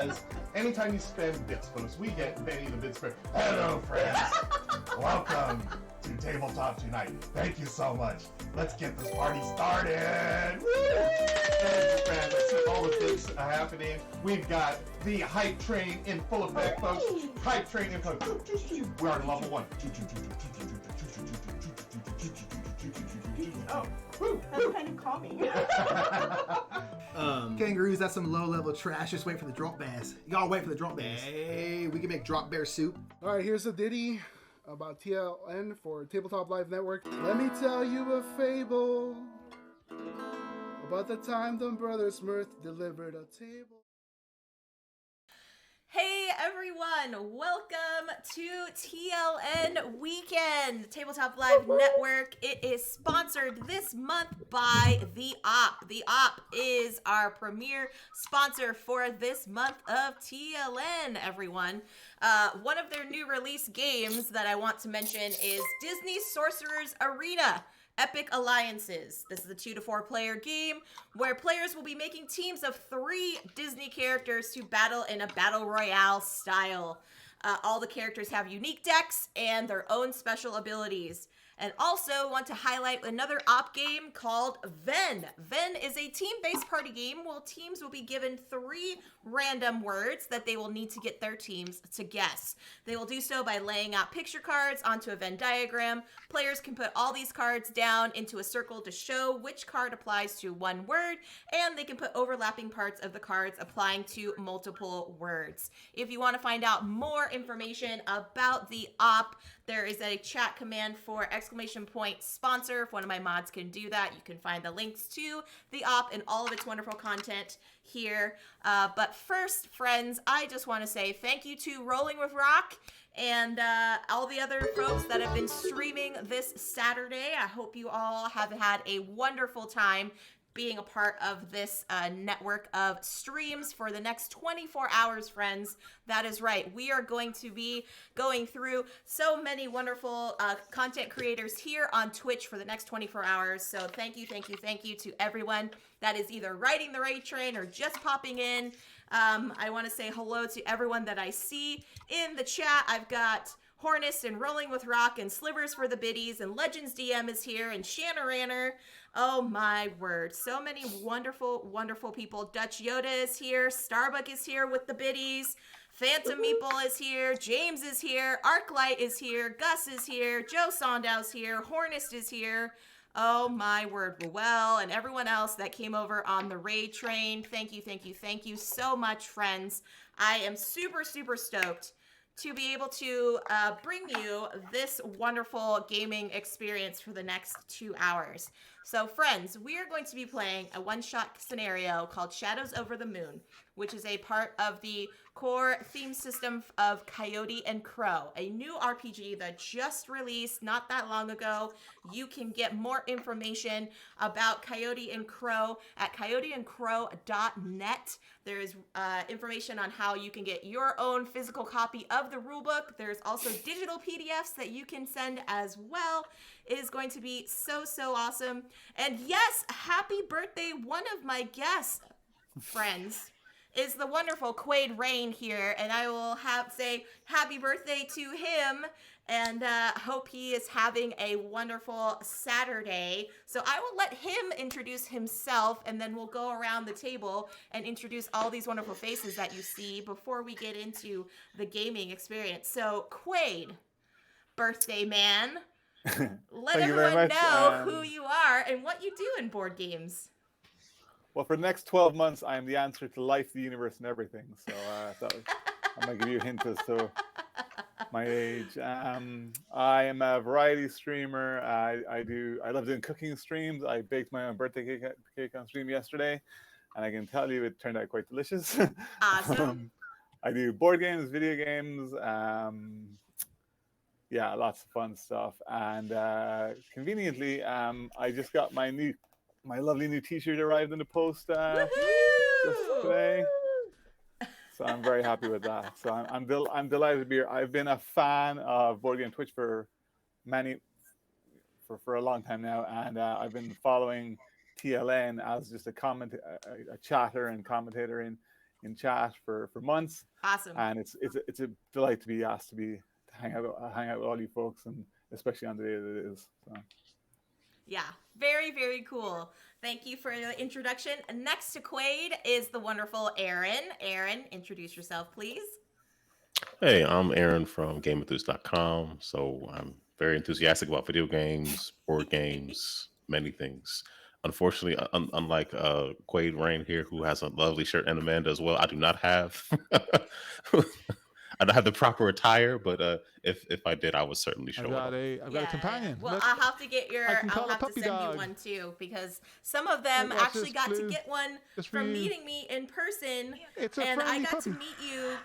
because anytime you spend bits boost, we get Benny the bit spread. Hello, friends. Welcome to Tabletop tonight. Thank you so much. Let's get this party started. Friends, I see all the bits happening. We've got the hype train in full effect, folks. Hype train in full effect. We're on level 1. Oh, that's kind of calming. Kangaroos, that's some low-level trash. Just wait for the drop bears. Y'all wait for the drop bears. Hey, we can make drop bear soup. All right, here's a ditty about TLN for Tabletop Live Network. Let me tell you a fable about the time the brothers Mirth delivered a table. Hey everyone, welcome to TLN Weekend, Tabletop Live Network. It is sponsored this month by The Op. The Op is our premier sponsor for this month of TLN, everyone. One of their new release games that I want to mention is Disney Sorcerer's Arena. Epic Alliances. This is a 2 to 4 player game where players will be making teams of 3 Disney characters to battle in a battle royale style. All the characters have unique decks and their own special abilities. And also want to highlight another op game called Ven. Ven is a team-based party game where teams will be given 3 random words that they will need to get their teams to guess. They will do so by laying out picture cards onto a Venn diagram. Players can put all these cards down into a circle to show which card applies to one word, and they can put overlapping parts of the cards applying to multiple words. If you want to find out more information about the op, there is a chat command for !sponsor. If one of my mods can do that, you can find the links to the op and all of its wonderful content here. But first, friends, I just want to say thank you to Rolling with Rock and all the other folks that have been streaming this Saturday. I hope you all have had a wonderful time being a part of this network of streams for the next 24 hours, friends. That is right. We are going to be going through so many wonderful content creators here on Twitch for the next 24 hours. So thank you to everyone that is either riding the raid train or just popping in. I want to say hello to everyone that I see in the chat. I've got Hornist and Rolling with Rock and Slivers for the Biddies and Legends DM is here and Shanna Ranner. Oh my word. So many wonderful, wonderful people. Dutch Yoda is here. Starbuck is here with the Biddies. Phantom Meeple is here. James is here. Arclight is here. Gus is here. Joe Sondow's here. Hornist is here. Oh my word. Well, and everyone else that came over on the raid train. Thank you so much, friends. I am super, super stoked to be able to bring you this wonderful gaming experience for the next 2 hours. So friends, we are going to be playing a one-shot scenario called Shadows Over the Moon, which is a part of the core theme system of Coyote and Crow, a new RPG that just released not that long ago. You can get more information about Coyote and Crow at coyoteandcrow.net. There is information on how you can get your own physical copy of the rulebook. There's also digital PDFs that you can send as well. It is going to be so awesome. And yes, happy birthday, one of my guests, friends, is the wonderful Quaid Rain here, and I will say happy birthday to him, and hope he is having a wonderful Saturday. So I will let him introduce himself, and then we'll go around the table and introduce all these wonderful faces that you see before we get into the gaming experience. So Quaid, birthday man, let everyone know who you are and what you do in board games. Well, for the next 12 months, I am the answer to life, the universe, and everything. So I'm going to give you a hint as to my age. I am a variety streamer. I love doing cooking streams. I baked my own birthday cake on stream yesterday, and I can tell you it turned out quite delicious. Awesome. I do board games, video games, yeah, lots of fun stuff. And conveniently, I just got my lovely new T-shirt arrived in the post just today. So I'm very happy with that. So I'm delighted to be here. I've been a fan of Board Game Twitch for a long time now, and I've been following TLN as just a chatter and commentator in in chat for months, Awesome. and it's a delight to be asked to hang out with all you folks, and especially on the day that it is. So. Yeah, very, very cool. Thank you for the introduction. Next to Quaid is the wonderful Aaron. Aaron, introduce yourself, please. Hey, I'm Aaron from GameEnthuse.com. So I'm very enthusiastic about video games, board games, many things. Unfortunately, unlike Quaid Rain here, who has a lovely shirt, and Amanda as well, I do not have. I don't have the proper attire, but if I did, I would certainly show up. I've got a companion. Well, Look, I'll have to get I can call I'll a have to puppy send you dog. one too, because some of them Look, watch actually this, got to Blue. get one Just for from you. meeting me in person, It's a and I friendly got puppy. to meet you,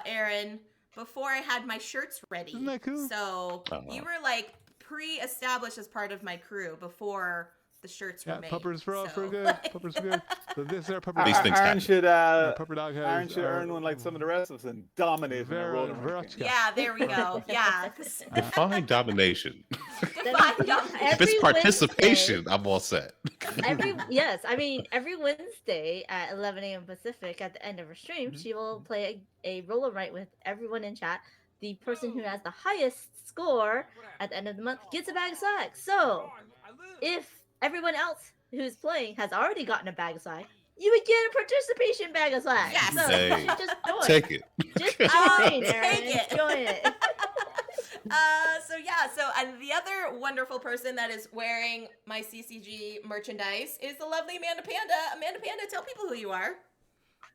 Aaron, before I had my shirts ready. Isn't that cool? So Oh, wow. you were like pre-established as part of my crew before the shirts were Yeah, made. puppers for so. good. Puppers for good. So this is our pupper These dog. things Aaron happen. should Pupper dog has Aaron should earn one like some of the rest of us and dominate in a Vera- roller Vera- ranking. Yeah, there we go. Yeah. Define domination. Define domination. If it's Every participation, I'm all set. Yes, I mean every Wednesday at 11 a.m. Pacific at the end of her stream, she will play a roller right with everyone in chat. The person who has the highest score at the end of the month gets a bag of swag. So if everyone else who's playing has already gotten a bag of swag, you would get a participation bag of swag. Yes. So Hey, you should just join. Take it. Just join, Take Aaron. it. Join it. And the other wonderful person that is wearing my CCG merchandise is the lovely Amanda Panda. Amanda Panda, tell people who you are.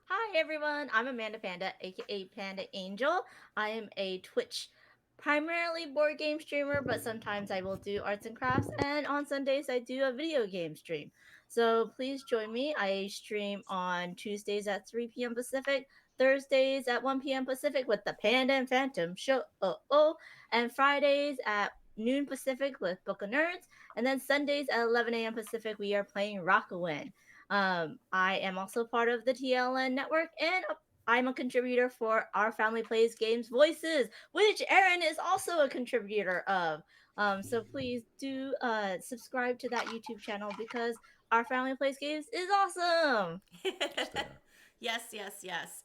Hi everyone, I'm Amanda Panda, aka Panda Angel. I am a Twitch primarily board game streamer, but sometimes I will do arts and crafts, and on Sundays I do a video game stream. So please join me. I stream on Tuesdays at 3 p.m. Pacific, Thursdays at 1 p.m. Pacific with the Panda and Phantom Show, and Fridays at noon Pacific with Book of Nerds, and then Sundays at 11 a.m. Pacific we are playing Rockawin. I am also part of the TLN network, and I'm a contributor for Our Family Plays Games Voices, which Aaron is also a contributor of. So please do subscribe to that YouTube channel because Our Family Plays Games is awesome. Yes.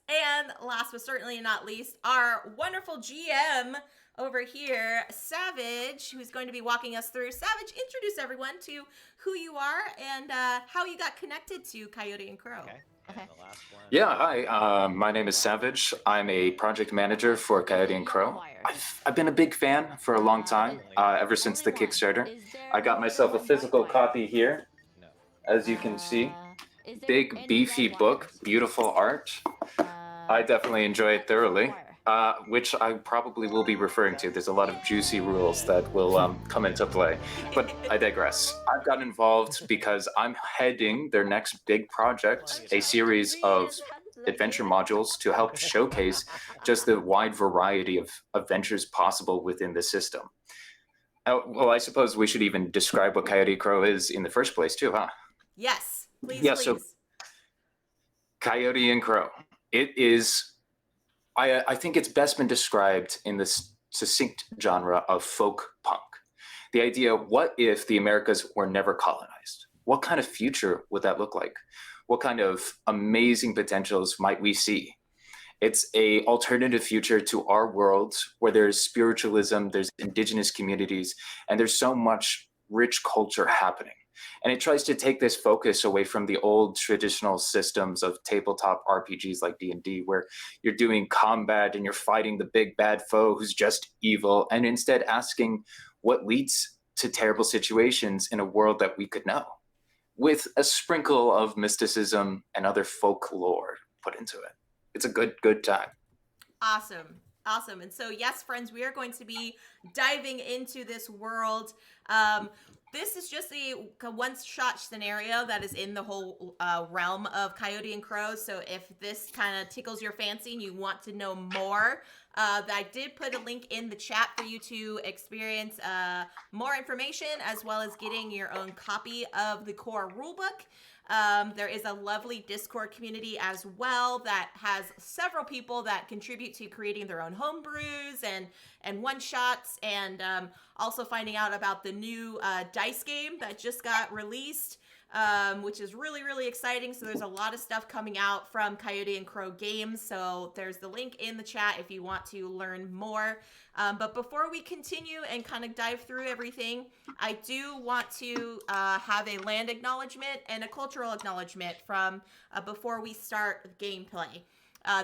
And last but certainly not least, our wonderful GM over here, Savage, who's going to be walking us through. Savage, introduce everyone to who you are and how you got connected to Coyote and Crow. Okay. Yeah, hi. My name is Savage. I'm a project manager for Coyote and Crow. I've been a big fan for a long time, ever since the Kickstarter. I got myself a physical copy here, as you can see. Big, beefy book, beautiful art. I definitely enjoy it thoroughly, which I probably will be referring to. There's a lot of juicy rules that will come into play, but I digress. I've got involved because I'm heading their next big project, a series of adventure modules to help showcase just the wide variety of adventures possible within the system. Well, I suppose we should even describe what Coyote Crow is in the first place too, huh? Yes, please, Yeah, please. so Coyote and Crow. It is, I think it's best been described in this succinct genre of folk punk. The idea, what if the Americas were never colonized? What kind of future would that look like? What kind of amazing potentials might we see? It's a alternative future to our world where there's spiritualism, there's indigenous communities, and there's so much rich culture happening. And it tries to take this focus away from the old traditional systems of tabletop RPGs like D&D, where you're doing combat and you're fighting the big bad foe who's just evil, and instead asking what leads to terrible situations in a world that we could know, with a sprinkle of mysticism and other folklore put into it. It's a good time. Awesome. And so, yes, friends, we are going to be diving into this world. This is just a one-shot scenario that is in the whole realm of Coyote and Crow. So if this kind of tickles your fancy and you want to know more, I did put a link in the chat for you to experience more information, as well as getting your own copy of the core rulebook. There is a lovely Discord community as well that has several people that contribute to creating their own homebrews and one-shots, and also finding out about the new dice game that just got released. which is really, really exciting. So there's a lot of stuff coming out from Coyote and Crow Games. So there's the link in the chat if you want to learn more. But before we continue and kind of dive through everything, I do want to have a land acknowledgement and a cultural acknowledgement from before we start gameplay.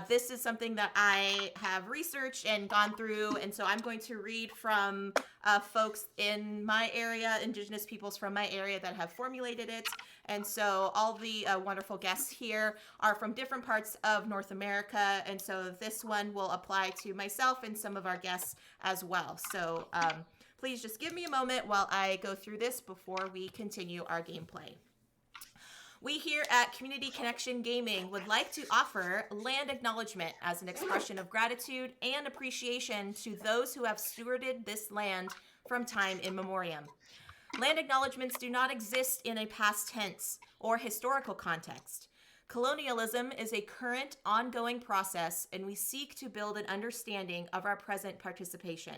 This is something that I have researched and gone through, and so I'm going to read from folks in my area, indigenous peoples from my area that have formulated it. And so all the wonderful guests here are from different parts of North America, and so this one will apply to myself and some of our guests as well. So please just give me a moment while I go through this before we continue our gameplay. We here at Community Connection Gaming would like to offer land acknowledgement as an expression of gratitude and appreciation to those who have stewarded this land from time immemorial. Land acknowledgements do not exist in a past tense or historical context. Colonialism is a current, ongoing process, and we seek to build an understanding of our present participation.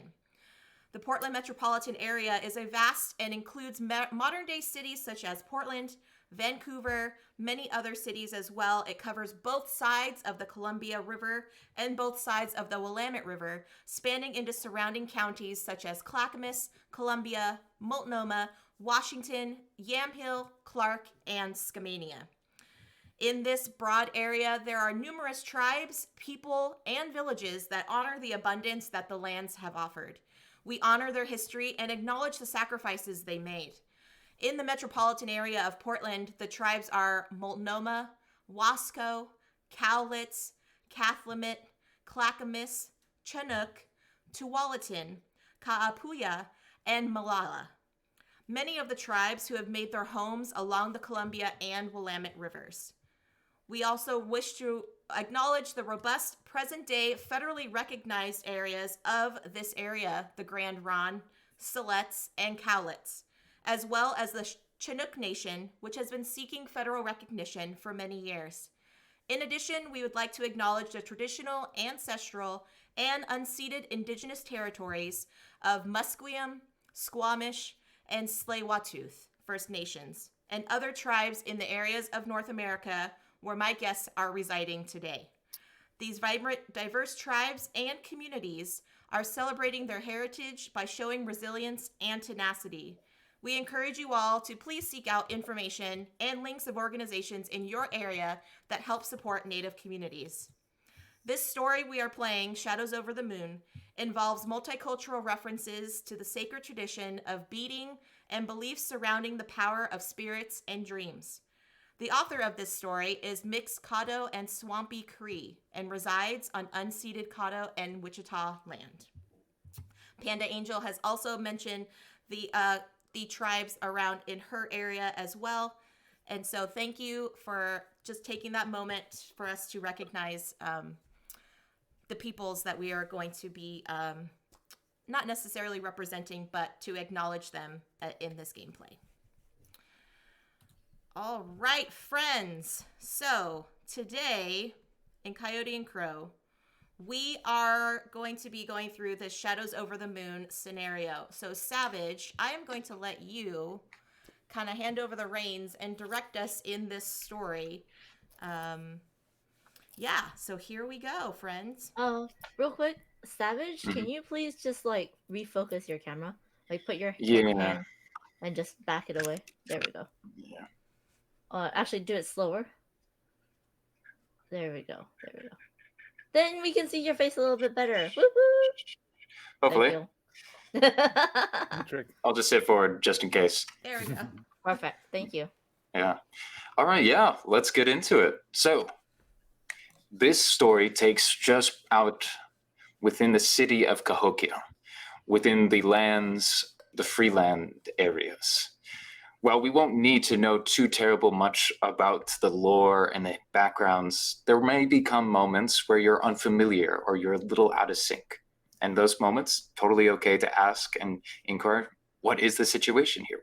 The Portland metropolitan area is a vast and includes modern-day cities such as Portland, Vancouver, many other cities as well. It covers both sides of the Columbia River and both sides of the Willamette River, spanning into surrounding counties such as Clackamas, Columbia, Multnomah, Washington, Yamhill, Clark, and Skamania. In this broad area, there are numerous tribes, people, and villages that honor the abundance that the lands have offered. We honor their history and acknowledge the sacrifices they made. In the metropolitan area of Portland, the tribes are Multnomah, Wasco, Cowlitz, Cathlamet, Clackamas, Chinook, Tualatin, Kaapuya, and Malala. Many of the tribes who have made their homes along the Columbia and Willamette rivers. We also wish to acknowledge the robust present-day federally recognized areas of this area, the Grand Ronde, Siletz, and Cowlitz, as well as the Chinook Nation, which has been seeking federal recognition for many years. In addition, we would like to acknowledge the traditional, ancestral, and unceded indigenous territories of Musqueam, Squamish, and Tsleil-Waututh First Nations, and other tribes in the areas of North America where my guests are residing today. These vibrant, diverse tribes and communities are celebrating their heritage by showing resilience and tenacity. We encourage you all to please seek out information and links of organizations in your area that help support Native communities. This story we are playing, Shadows Over the Moon, involves multicultural references to the sacred tradition of beading and beliefs surrounding the power of spirits and dreams. The author of this story is mixed Caddo and Swampy Cree and resides on unceded Caddo and Wichita land. Panda Angel has also mentioned the tribes around in her area as well. And so thank you for just taking that moment for us to recognize the peoples that we are going to be not necessarily representing, but to acknowledge them in this gameplay. All right, friends. So today in Coyote and Crow, we are going to be going through the Shadows Over the Moon scenario. So Savage, I am going to let you kind of hand over the reins and direct us in this story. Yeah, so here we go, friends. Real quick, Savage, can you please just like refocus your camera? Like put your hand and just back it away. There we go. Yeah. Actually do it slower. There we go. There we go. Then we can see your face a little bit better. Woo-hoo! Hopefully. Trick. I'll just sit forward just in case. There we go. Perfect. Thank you. Yeah. All right. Yeah. Let's get into it. So, this story takes just out within the city of Cahokia, within the lands, the freeland areas. While we won't need to know too terrible much about the lore and the backgrounds, there may become moments where you're unfamiliar or you're a little out of sync. And those moments, totally okay to ask and inquire, what is the situation here?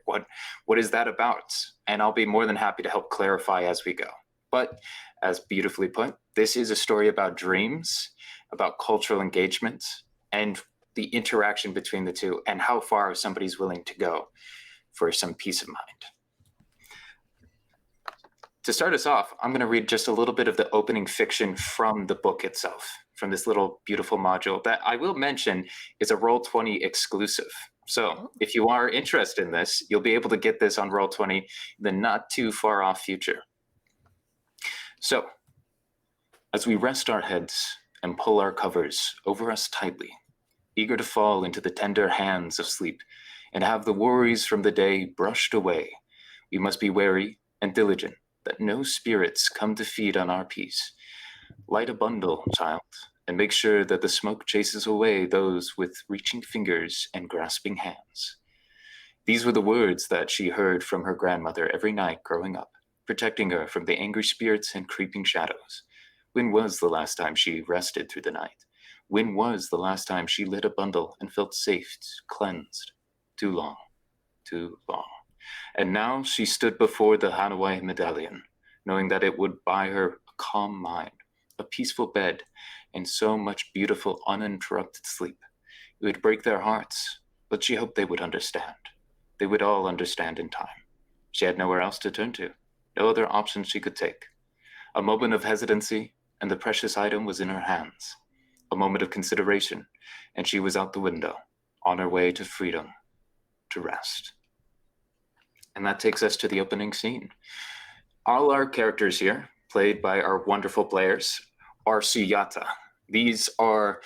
What is that about? And I'll be more than happy to help clarify as we go. But as beautifully put, this is a story about dreams, about cultural engagement, and the interaction between the two, and how far somebody's willing to go for some peace of mind. to start us off, I'm going to read just a little bit of the opening fiction from the book itself, from this little beautiful module that I will mention is a Roll20 exclusive. So if you are interested in this, you'll be able to get this on Roll20 in the not too far off future. So, as we rest our heads and pull our covers over us tightly, eager to fall into the tender hands of sleep and have the worries from the day brushed away, we must be wary and diligent that no spirits come to feed on our peace. Light a bundle, child, and make sure that the smoke chases away those with reaching fingers and grasping hands. These were the words that she heard from her grandmother every night growing up, protecting her from the angry spirits and creeping shadows. When was the last time she rested through the night? When was the last time she lit a bundle and felt safe, cleansed? Too long, too long. And now she stood before the Hanaway medallion, knowing that it would buy her a calm mind, a peaceful bed, and so much beautiful, uninterrupted sleep. It would break their hearts, but she hoped they would understand. They would all understand in time. She had nowhere else to turn to, no other option she could take. A moment of hesitancy, and the precious item was in her hands. A moment of consideration, and she was out the window, on her way to freedom, to rest. And that takes us to the opening scene. All our characters here, played by our wonderful players, are Suyata. These are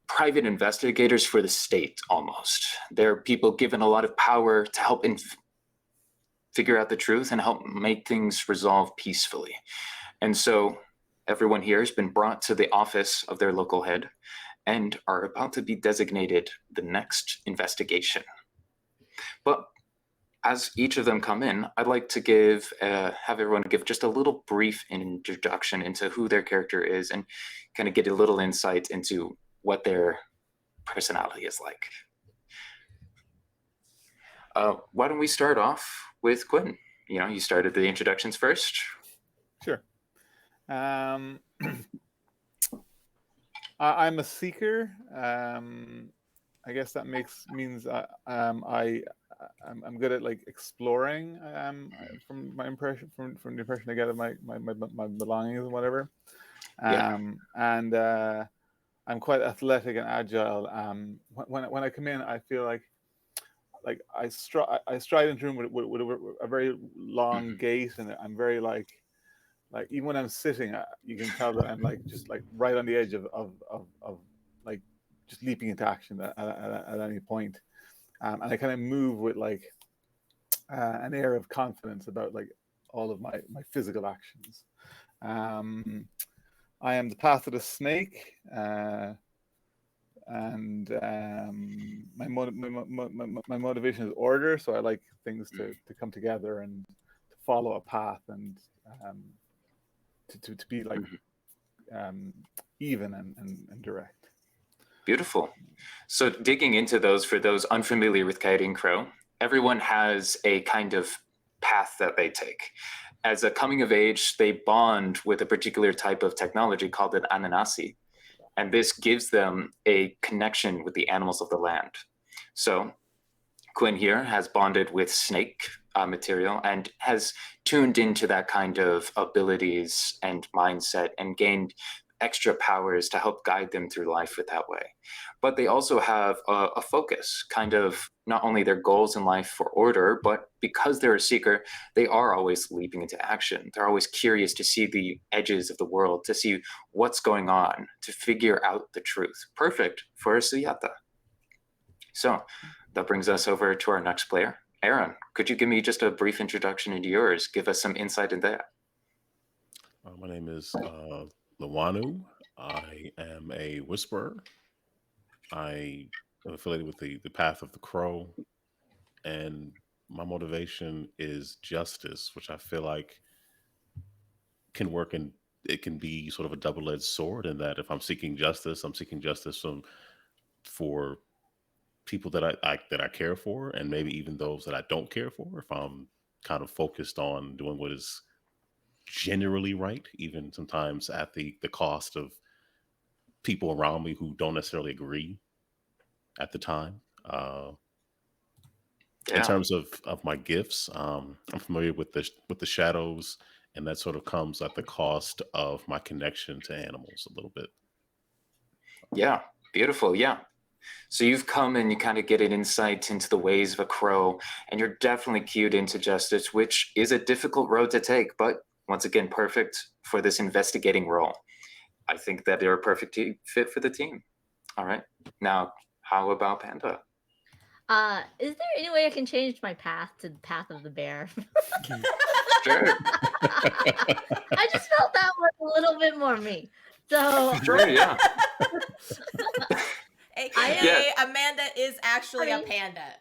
private investigators for the state, almost. They're people given a lot of power to help figure out the truth and help make things resolve peacefully. And so everyone here has been brought to the office of their local head and are about to be designated the next investigation. But as each of them come in, I'd like to have everyone give just a little brief introduction into who their character is and kind of get a little insight into what their personality is like. Why don't we start off with Quinn? You know, you started the introductions first. Sure. I'm a seeker. I guess that means I'm good at like exploring. From my impression, from the impression I get of my belongings and whatever. And I'm quite athletic and agile. When I come in, I feel like I stride into a room with a very long gait, and I'm very like even when I'm sitting, you can tell that I'm just right on the edge of like just leaping into action at any point. And I kind of move with an air of confidence about all of my physical actions. I am the path of the snake, and my motivation is order. So I like things to come together and to follow a path and to be even and direct. Beautiful. So digging into those, for those unfamiliar with Coyote Crow, everyone has a kind of path that they take. As a coming of age, they bond with a particular type of technology called an Ananasi, and this gives them a connection with the animals of the land. So Quinn here has bonded with snake material and has tuned into that kind of abilities and mindset and gained extra powers to help guide them through life with that way. But they also have a focus, kind of not only their goals in life for order, but because they're a seeker, they are always leaping into action. They're always curious to see the edges of the world, to see what's going on, to figure out the truth. Perfect for a Suyata. So that brings us over to our next player. Aaron, could you give me just a brief introduction into yours? Give us some insight into that. My name is Lawanu. I am a whisperer. I am affiliated with the Path of the Crow, and my motivation is justice, which I feel like can work in. It can be sort of a double-edged sword in that if I'm seeking justice for people that I care for, and maybe even those that I don't care for. If I'm kind of focused on doing what is generally right, even sometimes at the cost of people around me who don't necessarily agree at the time. In terms of my gifts, I'm familiar with the shadows, and that sort of comes at the cost of my connection to animals a little bit. Yeah, beautiful. Yeah. So you've come and you kind of get an insight into the ways of a crow, and you're definitely cued into justice, which is a difficult road to take, but once again, perfect for this investigating role. I think that they're a perfect fit for the team. All right. Now, how about Panda? Is there any way I can change my path to the path of the bear? Sure. I just felt that was a little bit more me. So Sure, yeah. AKA Amanda is actually a panda.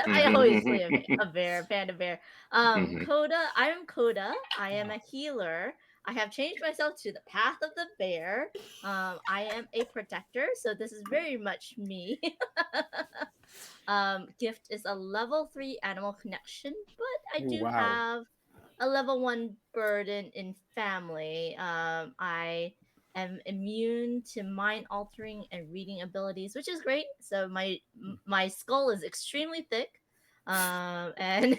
I always play a bear, panda bear. Coda, I am Coda. I am a healer. I have changed myself to the path of the bear. I am a protector, so this is very much me. Gift is a level 3 animal connection, but I do have a level 1 burden in family. I am immune to mind altering and reading abilities, which is great. So my skull is extremely thick, and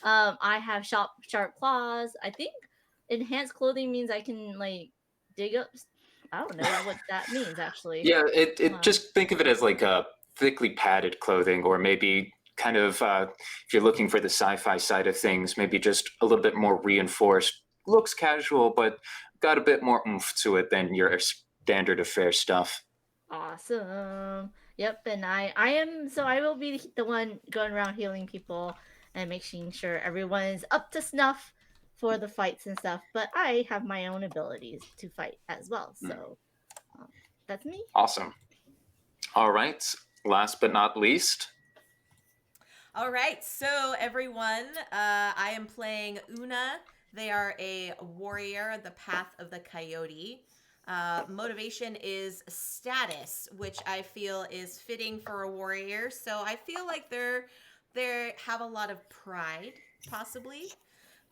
I have sharp claws. I think enhanced clothing means I can like dig up. I don't know what that means actually. Yeah, it just think of it as like a thickly padded clothing, or maybe kind of if you're looking for the sci-fi side of things, maybe just a little bit more reinforced. Looks casual, but got a bit more oomph to it than your standard affair stuff. Awesome. Yep, and I will be the one going around healing people and making sure everyone's up to snuff for the fights and stuff. But I have my own abilities to fight as well. So that's me. Awesome. All right. Last but not least. All right. So everyone, I am playing Una. They are a warrior, the path of the coyote. Motivation is status, which I feel is fitting for a warrior. So I feel like they have a lot of pride, possibly.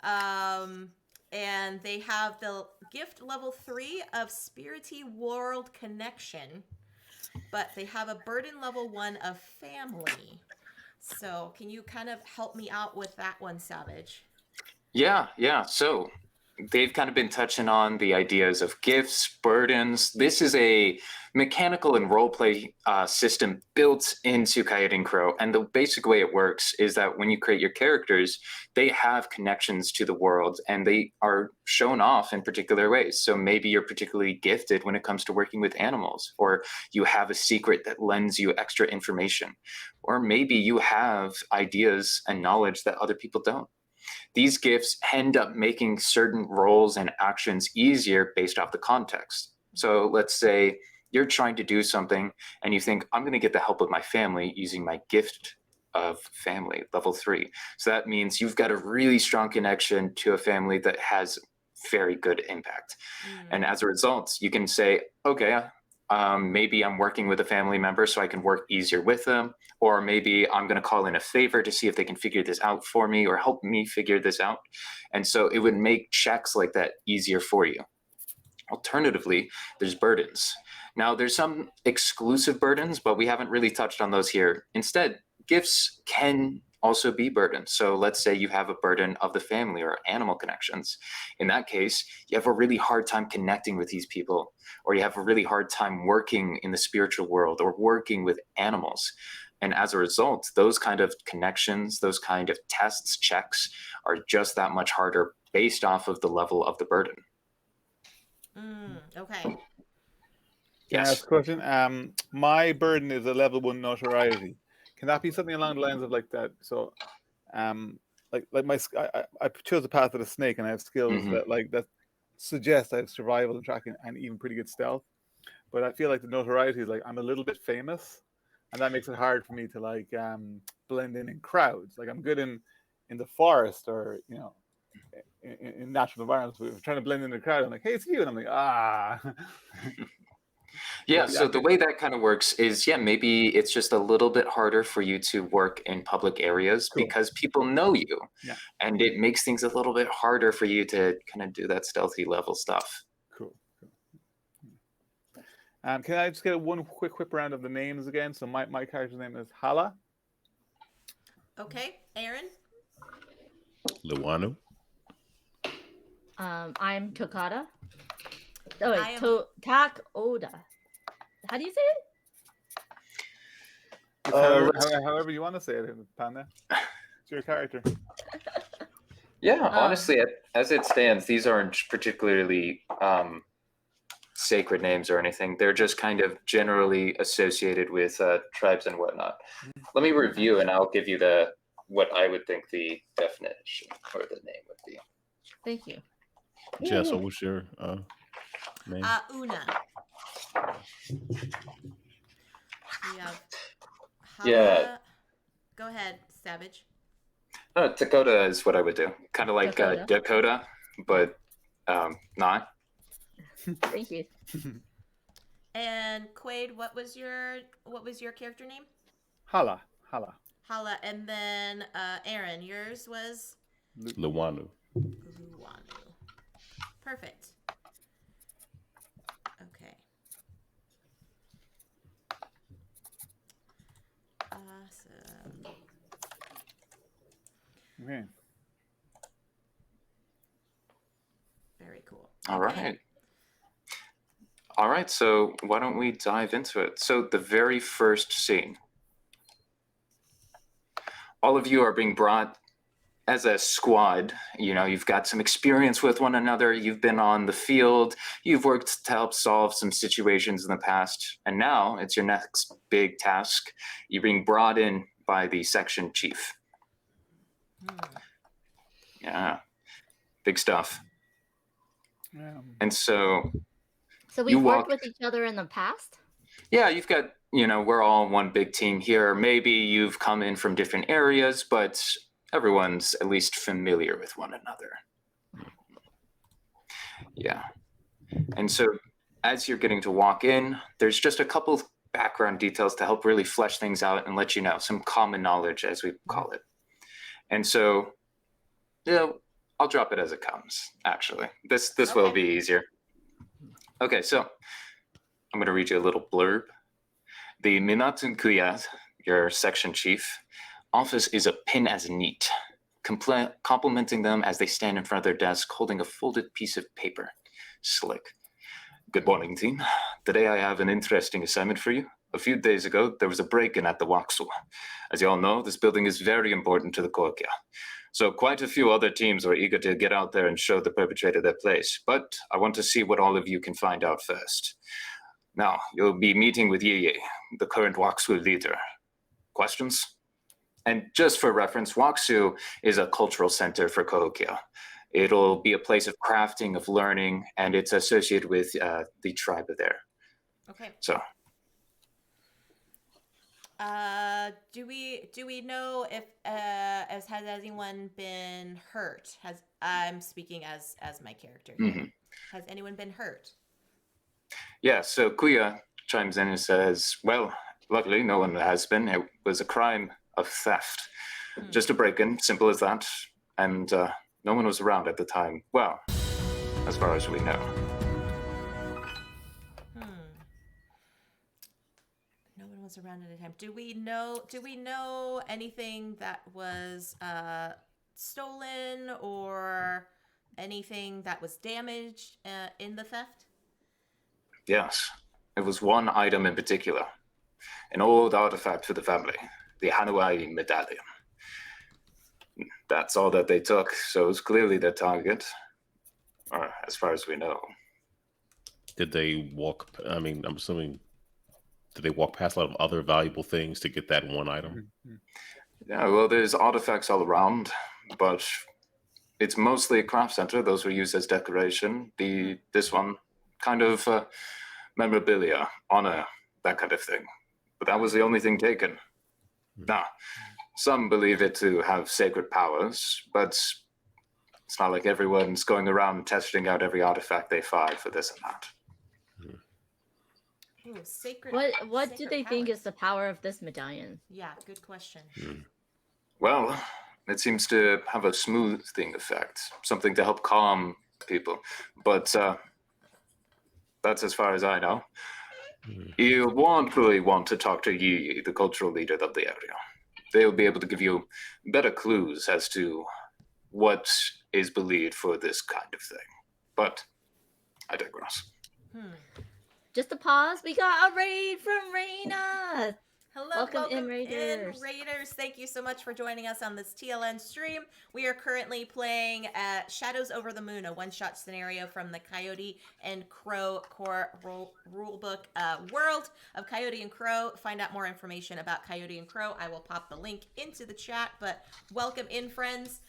And they have the gift level 3 of Spirity World Connection, but they have a burden level 1 of family. So can you kind of help me out with that one, Savage? Yeah. So they've kind of been touching on the ideas of gifts, burdens. This is a mechanical and roleplay system built into Coyote Crow. And the basic way it works is that when you create your characters, they have connections to the world and they are shown off in particular ways. So maybe you're particularly gifted when it comes to working with animals, or you have a secret that lends you extra information, or maybe you have ideas and knowledge that other people don't. These gifts end up making certain roles and actions easier based off the context. So let's say you're trying to do something and you think, I'm going to get the help of my family using my gift of family, level 3. So that means you've got a really strong connection to a family that has very good impact. And as a result, you can say, okay, maybe I'm working with a family member so I can work easier with them, or maybe I'm going to call in a favor to see if they can figure this out for me or help me figure this out. And so it would make checks like that easier for you. Alternatively, there's burdens. Now, there's some exclusive burdens, but we haven't really touched on those here. Instead, gifts can also be burdens. So let's say you have a burden of the family or animal connections. In that case, you have a really hard time connecting with these people, or you have a really hard time working in the spiritual world or working with animals. And as a result, those kind of connections, those kind of tests, checks are just that much harder based off of the level of the burden. Okay. Yes. Ask a question. My burden is a level 1 notoriety. Can that be something along the lines of like that? So, like I chose the path of the snake, and I have skills that suggest I have survival and tracking and even pretty good stealth. But I feel like the notoriety is like I'm a little bit famous, and that makes it hard for me to like blend in crowds. Like I'm good in the forest or in natural environments. But if I'm trying to blend in the crowd, I'm like, hey, it's you, and I'm like, ah. Yeah, so the way that kind of works is, maybe it's just a little bit harder for you to work in public areas because people know you. Yeah. And it makes things a little bit harder for you to kind of do that stealthy level stuff. Cool. Can I just get one quick whip around of the names again? So my character's name is Hala. Okay, Aaron. Luanu. I'm Tokata. Oh wait, I am- Tak Oda. How do you say it? It's however you want to say it, Panda. It's your character. Yeah, honestly, as it stands, these aren't particularly sacred names or anything. They're just kind of generally associated with tribes and whatnot. Let me review, and I'll give you what I would think the definition or the name would be. Thank you. Jess, what was your name? Una. We have Hala. Yeah. Go ahead, Savage. Dakota is what I would do. Kind of like Dakota, but not. Thank you. And Quaid, what was your character name? Hala. Hala. And then Aaron, yours was Luanu. Luanu. Perfect. Okay. Awesome. Okay. Very cool. All right. All right, so why don't we dive into it? So the very first scene. All of you are being brought as a squad. You know, you've got some experience with one another. You've been on the field. You've worked to help solve some situations in the past. And now it's your next big task. You're being brought in by the section chief. Yeah, big stuff. And so we've worked with each other in the past? Yeah, you've got, we're all one big team here. Maybe you've come in from different areas, but everyone's at least familiar with one another. Yeah. And so as you're getting to walk in, there's just a couple background details to help really flesh things out and let you know, some common knowledge, as we call it. And so, I'll drop it as it comes, actually. This will be easier. Okay, so I'm going to read you a little blurb. The Minatun Kuyat, your section chief, office is a pin as neat, complimenting them as they stand in front of their desk holding a folded piece of paper. Slick. Good morning, team. Today I have an interesting assignment for you. A few days ago, there was a break-in at the Waksu. As you all know, this building is very important to the Korkia. So quite a few other teams were eager to get out there and show the perpetrator their place. But I want to see what all of you can find out first. Now, you'll be meeting with Yeye, the current Waksu leader. Questions? And just for reference, Waksu is a cultural center for Cahokia. It'll be a place of crafting, of learning, and it's associated with the tribe there. Okay. So. Do we know if has anyone been hurt? I'm speaking as my character here. Mm-hmm. Has anyone been hurt? Yeah, so Kuya chimes in and says, well, luckily no one has been. It was a crime of theft. Just a break-in, simple as that. And no one was around at the time. Well, as far as we know. No one was around at the time. Do we know anything that was stolen or anything that was damaged in the theft? Yes. It was one item in particular. An old artifact for the family. The Hanuai medallion. That's all that they took, so it's clearly their target. Or as far as we know. Did they walk, I'm assuming, did they walk past a lot of other valuable things to get that one item? Yeah, well, there's artifacts all around, but it's mostly a craft center. Those were used as decoration. This one, kind of memorabilia, honor, that kind of thing. But that was the only thing taken. Now, some believe it to have sacred powers, but it's not like everyone's going around testing out every artifact they find for this and that. Ooh, sacred. What do they think is the power of this medallion? Yeah, good question. Well, it seems to have a smoothing effect, something to help calm people. But that's as far as I know. You won't really want to talk to Yi, the cultural leader of the area. they'll be able to give you better clues as to what is believed for this kind of thing. But I digress. Just a pause. We got a raid from Raina. Hello, Welcome in, Raiders. Raiders. Thank you so much for joining us on this TLN stream. We are currently playing Shadows Over the Moon, a one-shot scenario from the Coyote and Crow core rulebook world of Coyote and Crow. Find out more information about Coyote and Crow. I will pop the link into the chat, but welcome in, friends.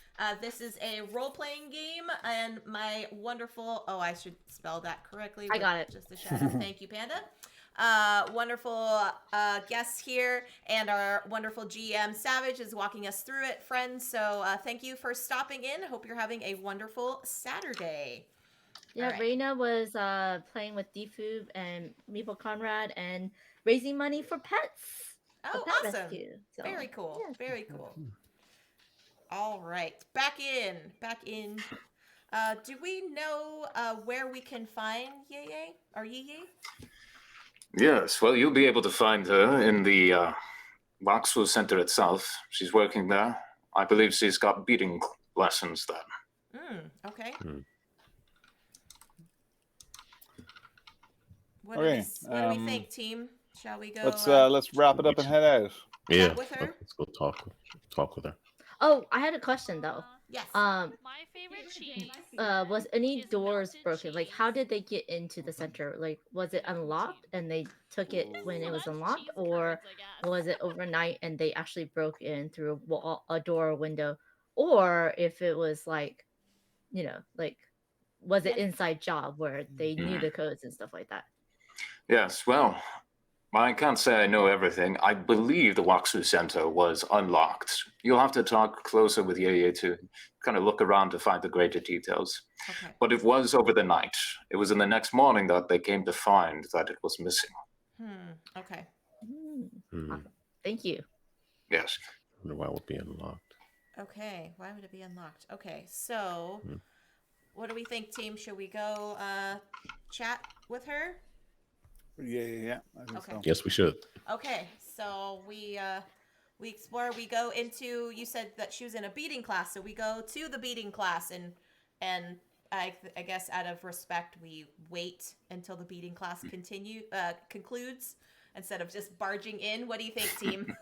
This is a role-playing game, and my wonderful... Oh, I should spell that correctly. I got it. Just a shout out. Thank you, Panda. Wonderful guests here, and our wonderful GM Savage is walking us through it, friends. So thank you for stopping in. Hope you're having a wonderful Saturday. Yeah, All right. Raina was playing with Defoob and Meeple Conrad and raising money for pets. Oh, for pet awesome. rescue. So, Very cool. yeah. Very cool. All right. Back in. Do we know where we can find Yeye or Yeye? Yes, well, you'll be able to find her in the Waxful Center itself. She's working there. I believe she's got beating lessons there. Okay. What Okay, do we think, team? Shall we go? Let's wrap it up and head out. Yeah, with her? let's go talk with her. Oh, I had a question though. Yes. My favorite cheese. Was any doors broken? Like, how did they get into the center? Like, was it unlocked and they took it when it was unlocked, or was it overnight and they actually broke in through a wall, a door, or window, or if it was like, like, was it inside job where they knew the codes and stuff like that? Yes, well, I can't say I know everything. I believe the Waxu Center was unlocked. You'll have to talk closer with Yeye to kind of look around to find the greater details. Okay. But it was over the night. It was in the next morning that they came to find that it was missing. Okay. Awesome. Thank you. Yes. I wonder why it would be unlocked. Okay. Why would it be unlocked? Okay. So, what do we think, team? Should we go chat with her? Yeah. I think Okay. so. Yes, we should. Okay, so we explore. We go into. You said that she was in a beating class, so we go to the beating class, and I guess out of respect, we wait until the beating class concludes instead of just barging in. What do you think, team?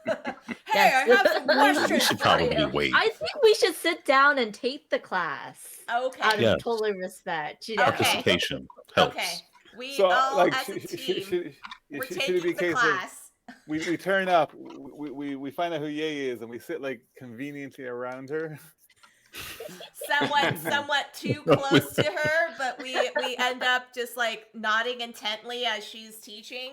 Hey, I have some questions We should for probably you. wait. I think we should sit down and take the class. Okay. Out of Yes. total respect. Okay. Participation helps. Okay. We So, all like, as a team. We're should it taking be a the case of class. we turn up, we find out who Yeye is, and we sit like conveniently around her. Somewhat too close to her, but we end up just like nodding intently as she's teaching.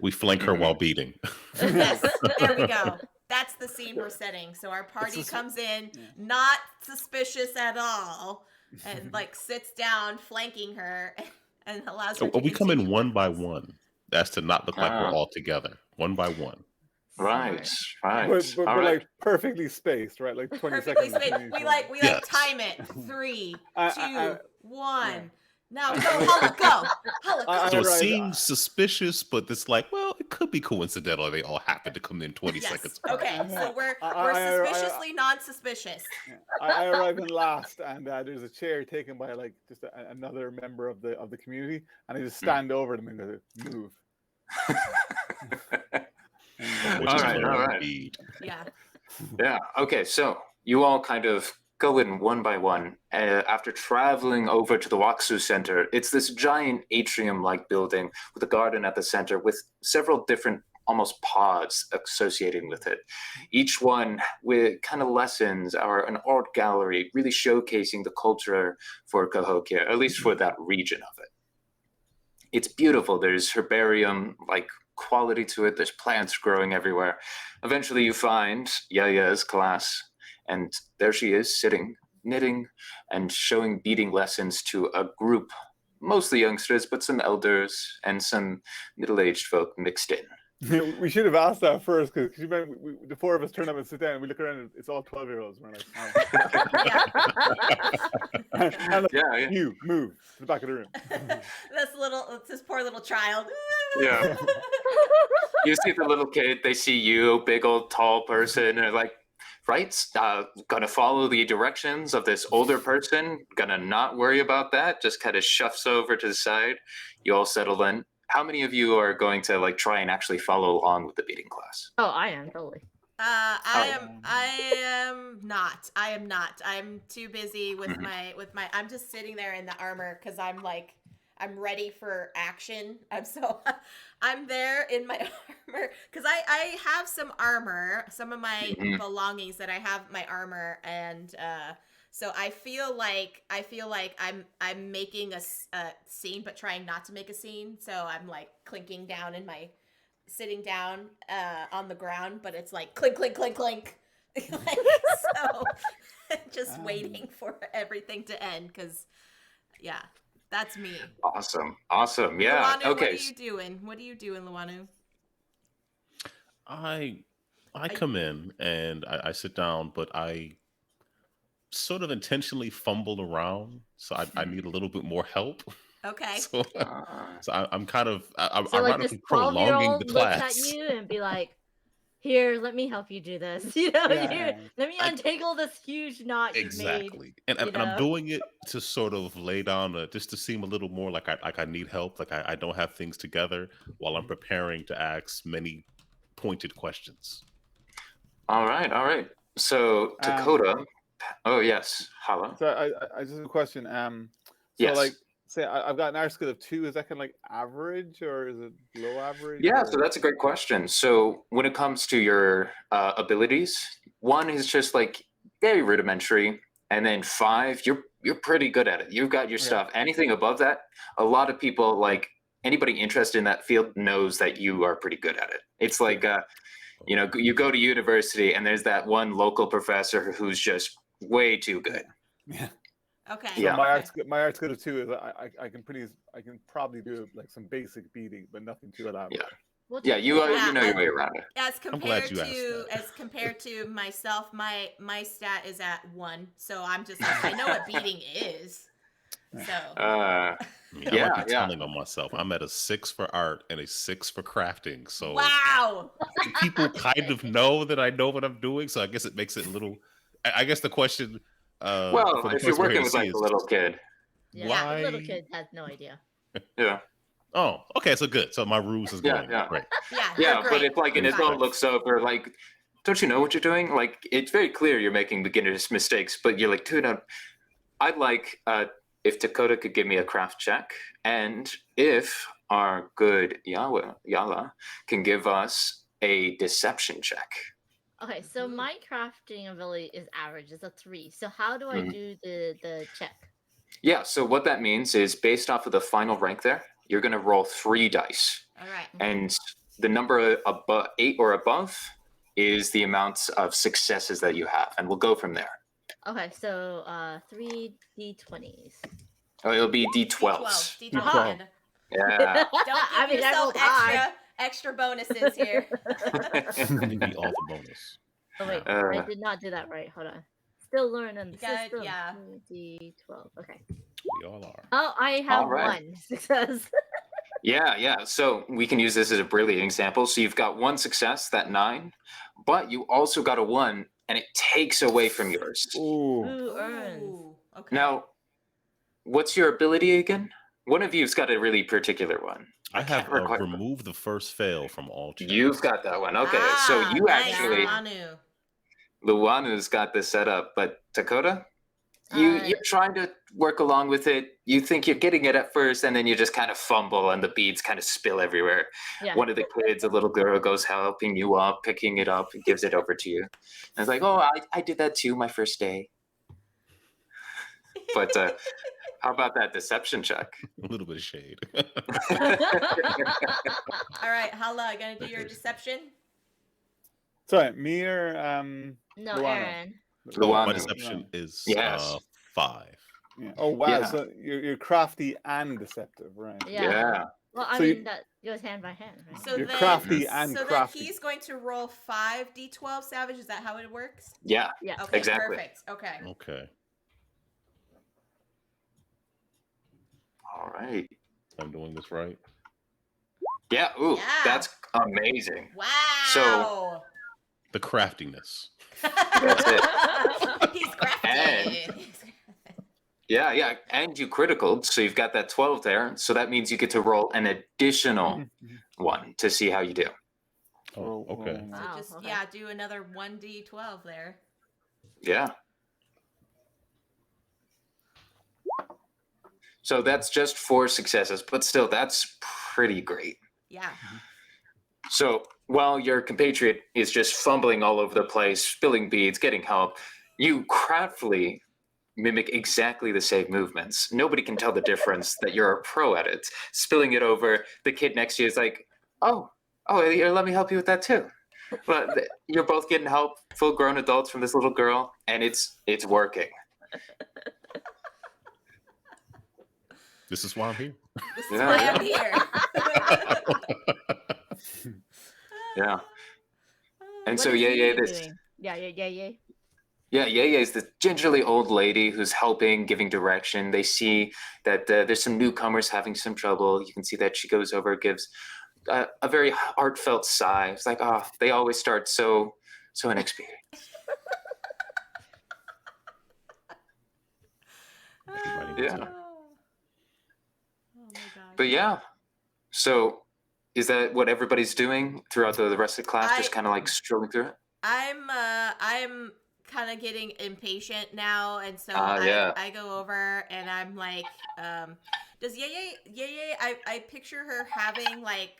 We flank her while beating. Yes, there we go. That's the scene we're setting. So our party comes in, not suspicious at all, and like sits down, flanking her, and allows her So to we come in continue. one by one. That's to not look like we're all together. One by one. Right. But All right. like perfectly spaced, right? Like 20 Perfectly seconds. spaced. between We each like Yes. time it. 3, 2, 1. yeah. Now go, Hulk, go. Hulk, go. So it Right. seems suspicious, but it's like, well, it could be coincidental. They all happen to come in 20 Yes. seconds. Okay, so we're I- suspiciously non-suspicious. I arrive in last, and there's a chair taken by like just another member of the community, and I just stand over them and go, move. Which All is right, rare all right. indeed. Yeah. Yeah. Okay. So you all kind of go in one by one. After traveling over to the Waxu Center, it's this giant atrium-like building with a garden at the center with several different almost pods associated with it. Each one with kind of lessons or an art gallery really showcasing the culture for Cahokia, at least for that region of it. It's beautiful. There's herbarium-like quality to it. There's plants growing everywhere. Eventually you find Yaya's class, and there she is sitting, knitting, and showing beading lessons to a group, mostly youngsters, but some elders and some middle-aged folk mixed in. We should have asked that first, because the four of us turn up and sit down, and we look around, and it's all 12-year-olds. We're like, and like, Yeah. you move to the back of the room. It's this poor little child. Yeah. You see the little kid, they see you, big old tall person, and they're like, right? Gonna follow the directions of this older person. Gonna not worry about that. Just kind of shuffles over to the side. You all settle in. How many of you are going to like try and actually follow along with the beating class? Oh, I am totally. I am not. I am not. I'm too busy with my I'm just sitting there in the armor because I'm ready for action. I'm there in my armor because I have some armor, some of my belongings that I have my armor, and so I feel like I'm making a scene but trying not to make a scene. So I'm like clinking down in my sitting down on the ground, but it's like clink clink clink clink. Like, so just waiting for everything to end because yeah, that's me. Awesome. Yeah. Luanu, Okay. what are you doing, Luanu? I come in and I sit down, but I sort of intentionally fumble around, so I need a little bit more help. Okay. So I'm kind of So like this ironically prolonging 12-year-old the looks class. at you and be like, "Here, let me help you do this. You know, here, let me untangle this huge knot you've made." Exactly, and I'm doing it to sort of lay down, just to seem a little more like I need help, like I don't have things together, while I'm preparing to ask many pointed questions. All right. So Dakota. Oh yes, Hala. So I just have a question. So Yes. like, say I've got an art skill of 2. Is that kind of like average, or is it below average? Yeah, or... so that's a great question. So when it comes to your abilities, 1 is just like very rudimentary, and then 5, you're pretty good at it. You've got your stuff. Anything above that, a lot of people, like anybody interested in that field, knows that you are pretty good at it. It's like you go to university and there's that one local professor who's just way too good. Yeah. Okay. So Yeah. my art skill of 2 is I can probably do like some basic beating, but nothing too elaborate. Yeah, you know your way around it. As compared to myself, my stat is at 1, so I'm just like, I know what beating is. So I might be telling on myself. I'm at a 6 for art and a 6 for crafting. So wow, I think people kind of know that I know what I'm doing. So I guess it makes it a little. I guess the question. Well, if you're working with like a little kid. Yeah, the little kid has no idea. Yeah. Oh, okay, so good. So my rules is going great. Yeah, but it's like an adult looks over, like, don't you know what you're doing? Like, it's very clear you're making beginner's mistakes, but you're like, dude, I'd like if Dakota could give me a craft check, and if our good Yala can give us a deception check. Okay, so my crafting ability is average. It's a 3. So how do I do the check? Yeah, so what that means is based off of the final rank there, you're going to roll 3 dice. All right. And the number above 8 or above is the amounts of successes that you have, and we'll go from there. Okay, so 3 d20s. Oh, it'll be d12s. D12. Yeah. Don't give yourself extra bonuses here. Maybe all the bonus. Oh wait, I did not do that right. Hold on. Still learning the system. Yeah. D12. Okay. We all are. Oh, I have 1 success. Yeah. So we can use this as a brilliant example. So you've got 1 success, that 9, but you also got a 1, and it takes away from yours. Ooh, earns. Okay. Now, what's your ability again? One of you's got a really particular one. I have remove the first fail from all checks. You've got that one. Okay, so you actually... Luanu's got this set up, but Dakota, you're trying to work along with it. You think you're getting it at first, and then you just kind of fumble, and the beads kind of spill everywhere. Yeah. One of the kids, a little girl, goes helping you up, picking it up, and gives it over to you. And it's like, oh, I did that too my first day. But how about that deception check? A little bit of shade. All right, Hala, gonna do your deception? Sorry, me or no, Luana? Aaron. My deception is 5. Yeah. Oh wow! Yeah. So you're crafty and deceptive, right? Yeah. Well, I mean that goes hand by hand. Right? So you're then, crafty and crafty. Then he's going to roll 5 d12 Savage. Is that how it works? Yeah. Okay. Exactly. Perfect. Okay. Okay. All right. I'm doing this right. Yeah. Ooh, that's amazing. Wow. So The craftiness. That's it. He's crafty. Yeah, and you criticaled, so you've got that 12 there. So that means you get to roll an additional one to see how you do. Oh, okay. So Wow, just okay. do another 1d12 there. Yeah. So that's just 4 successes, but still, that's pretty great. Yeah. So while your compatriot is just fumbling all over the place, spilling beads, getting help, you craftily mimic exactly the same movements. Nobody can tell the difference that you're a pro at it. Spilling it over, the kid next to you is like, oh, here, let me help you with that too. But you're both getting help, full-grown adults from this little girl, and it's working. This is why I'm here. This is why I'm here. Yeah. And What so is Yay, Yay this doing? Yeah. Yeah, Yay is this gingerly old lady who's helping, giving direction. They see that there's some newcomers having some trouble. You can see that she goes over, gives a very heartfelt sigh. It's like, they always start so inexperienced. Yeah. Oh my gosh. But yeah, so is that what everybody's doing throughout the rest of the class? Just kind of like strolling through it? I'm kind of getting impatient now, and so yeah. I go over and I'm like, does Yay? I picture her having like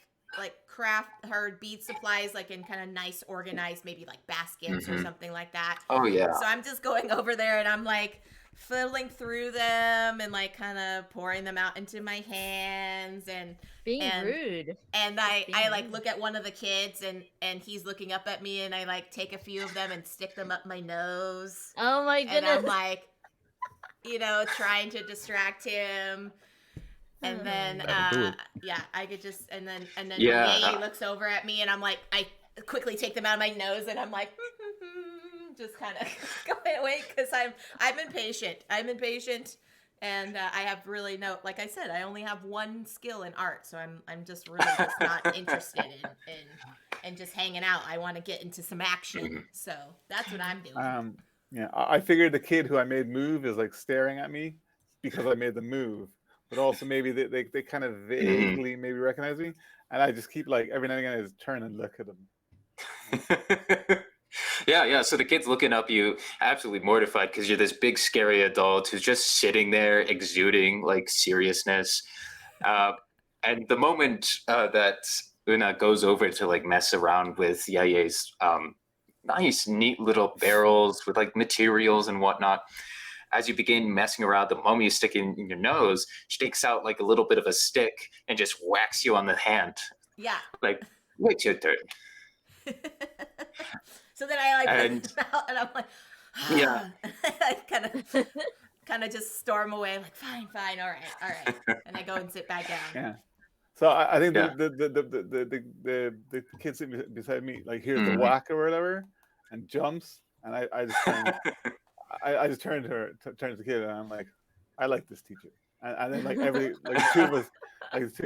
craft her bead supplies like in kind of nice organized, maybe like baskets or something like that. Oh yeah. So I'm just going over there and I'm like fiddling through them and like kind of pouring them out into my hands and Being rude. and I like look at one of the kids and he's looking up at me and I like take a few of them and stick them up my nose. Oh my goodness. And I'm like, trying to distract him. And then I could just and then Yay looks over at me and I'm like, I quickly take them out of my nose and I'm like just kind of going away because I'm impatient. And I have really like I said, I only have one skill in art, so I'm just really just not interested in just hanging out. I want to get into some action, so that's what I'm doing. Yeah, I figured the kid who I made move is like staring at me because I made the move, but also maybe they kind of vaguely maybe recognize me, and I just keep like every now and again I just turn and look at them. Yeah. So the kid's looking up you, absolutely mortified because you're this big, scary adult who's just sitting there exuding like seriousness. And the moment that Una goes over to like mess around with Yaye's nice, neat little barrels with like materials and whatnot, as you begin messing around, the mummy is sticking in your nose. She takes out like a little bit of a stick and just whacks you on the hand. Yeah. Like, wait your turn. So then I like put them out and I'm like, yeah. I kind of just storm away like fine, all right, and I go and sit back down. Yeah. So I think the kid sitting beside me like hears the whack or whatever and jumps and I just turn to the kid and I'm like, I like this teacher. And then like every like two of us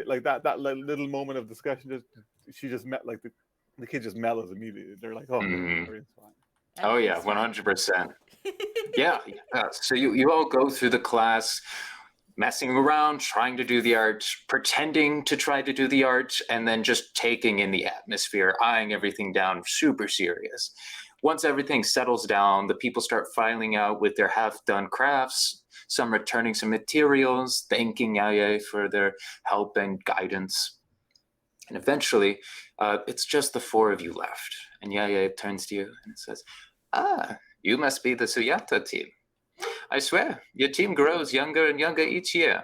like that little moment of discussion she just met like the kid just mellows immediately. They're like, oh, everything's fine. Oh yeah, 100%. Yeah. So you all go through the class, messing around, trying to do the art, pretending to try to do the art, and then just taking in the atmosphere, eyeing everything down, super serious. Once everything settles down, the people start filing out with their half-done crafts, some returning some materials, thanking Yaye for their help and guidance. And eventually, it's just the 4 of you left. And Yaye turns to you and says, you must be the Suyata team. I swear, your team grows younger and younger each year.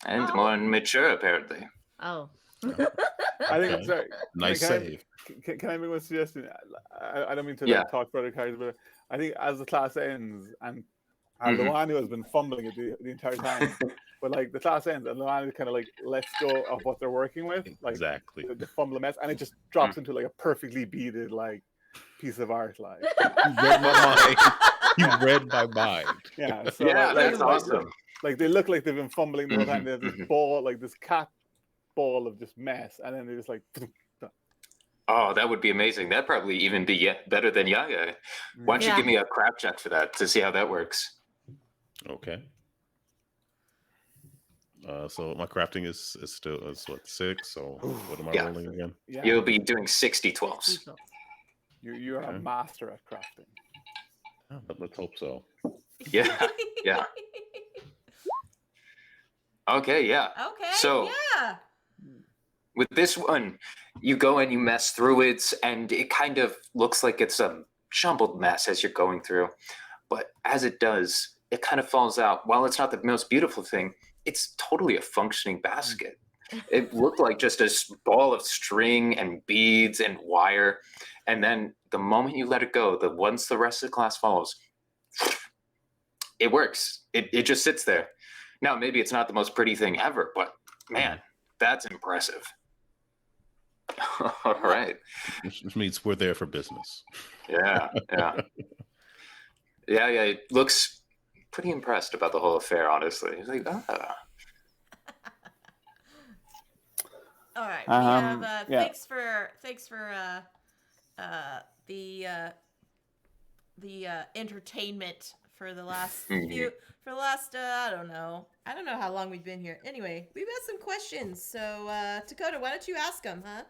And more mature, apparently. Oh. I think, sorry. Nice save. Can I make one suggestion? I don't mean to talk for other characters, but I think as the class ends, and Luanu has been fumbling it the entire time, but like the class ends and Luanu kind of like lets go of what they're working with, like exactly the fumble mess, and it just drops into like a perfectly beaded like piece of art. Like you read my mind. Yeah, so yeah, that's awesome. Like they look like they've been fumbling the whole time. They have this ball, like this cat ball of just mess, and then they just like. Oh, that would be amazing. That'd probably even be better than Yaya. Why don't you Yeah. give me a crap check for that to see how that works? Okay. So my crafting is still what 6. So what am I Yeah. rolling again? Yeah, You'll be doing 60 12s. 60. you're a Okay. master at crafting. But let's hope so. Yeah. Yeah. Okay, yeah. Okay. So- yeah. With this one, you go and you mess through it, and it kind of looks like it's a jumbled mess as you're going through. But as it does, it kind of falls out. While it's not the most beautiful thing, it's totally a functioning basket. It looked like just a ball of string and beads and wire. And then the moment you let it go, once the rest of the class follows, it works. It just sits there. Now, maybe it's not the most pretty thing ever, but man, that's impressive. All right. Which means we're there for business. Yeah, yeah. Yeah, it looks pretty impressed about the whole affair, honestly. He's like, ah. All right. We have yeah. thanks for the entertainment for the last I don't know how long we've been here. Anyway, we've got some questions. So Dakota, why don't you ask them, huh?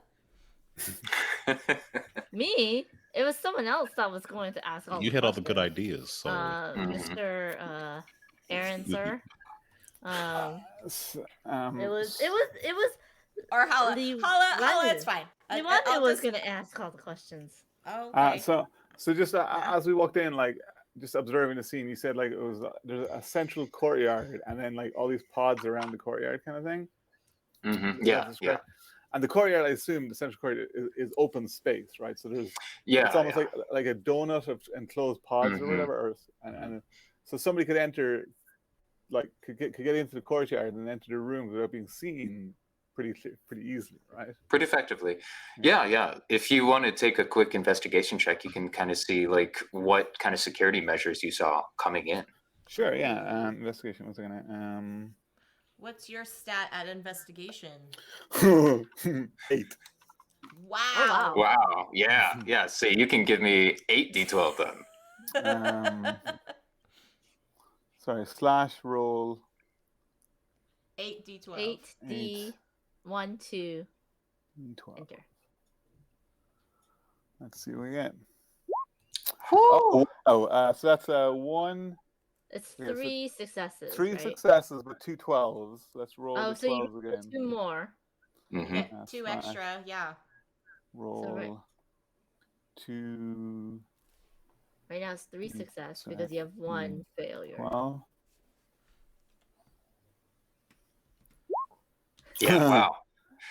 Me? It was someone else that was going to ask all You the had all the good questions. ideas. So Mr. Aaron, sir. S- It was Or Hala. Hala, it's fine. Liwanda was gonna ask all the questions. Okay. So just as we walked in, like just observing the scene, you said like it was there's a central courtyard and then like all these pods around the courtyard kind of thing. Mm-hmm. Is Yeah, that yeah. And the courtyard, I assume, the central courtyard is open space, right? So there's Yeah, it's almost yeah. like a donut of enclosed pods or Mhm. whatever, and so somebody could enter, like could get into the courtyard and enter the room without being seen pretty easily, right? Pretty effectively. Yeah. If you want to take a quick investigation check, you can kind of see like what kind of security measures you saw coming in. Sure, yeah. Investigation. What's it gonna? What's your stat at investigation? 8. Wow. Oh, wow. Wow. Yeah. So you can give me 8 d12 then. Sorry. Slash roll. 8d12. 8D12. 12. Enter. Let's see what we get. Whew. So that's 1. It's Yeah, so 3 successes. 3 right? successes, but 2 12s. Let's roll Oh, the so you 12s again. get 2 more. Mhm. Get That's 2 fine. extra, yeah. Roll 2. Right now it's 3 success because you have 1 failure. 12. Yeah. Wow.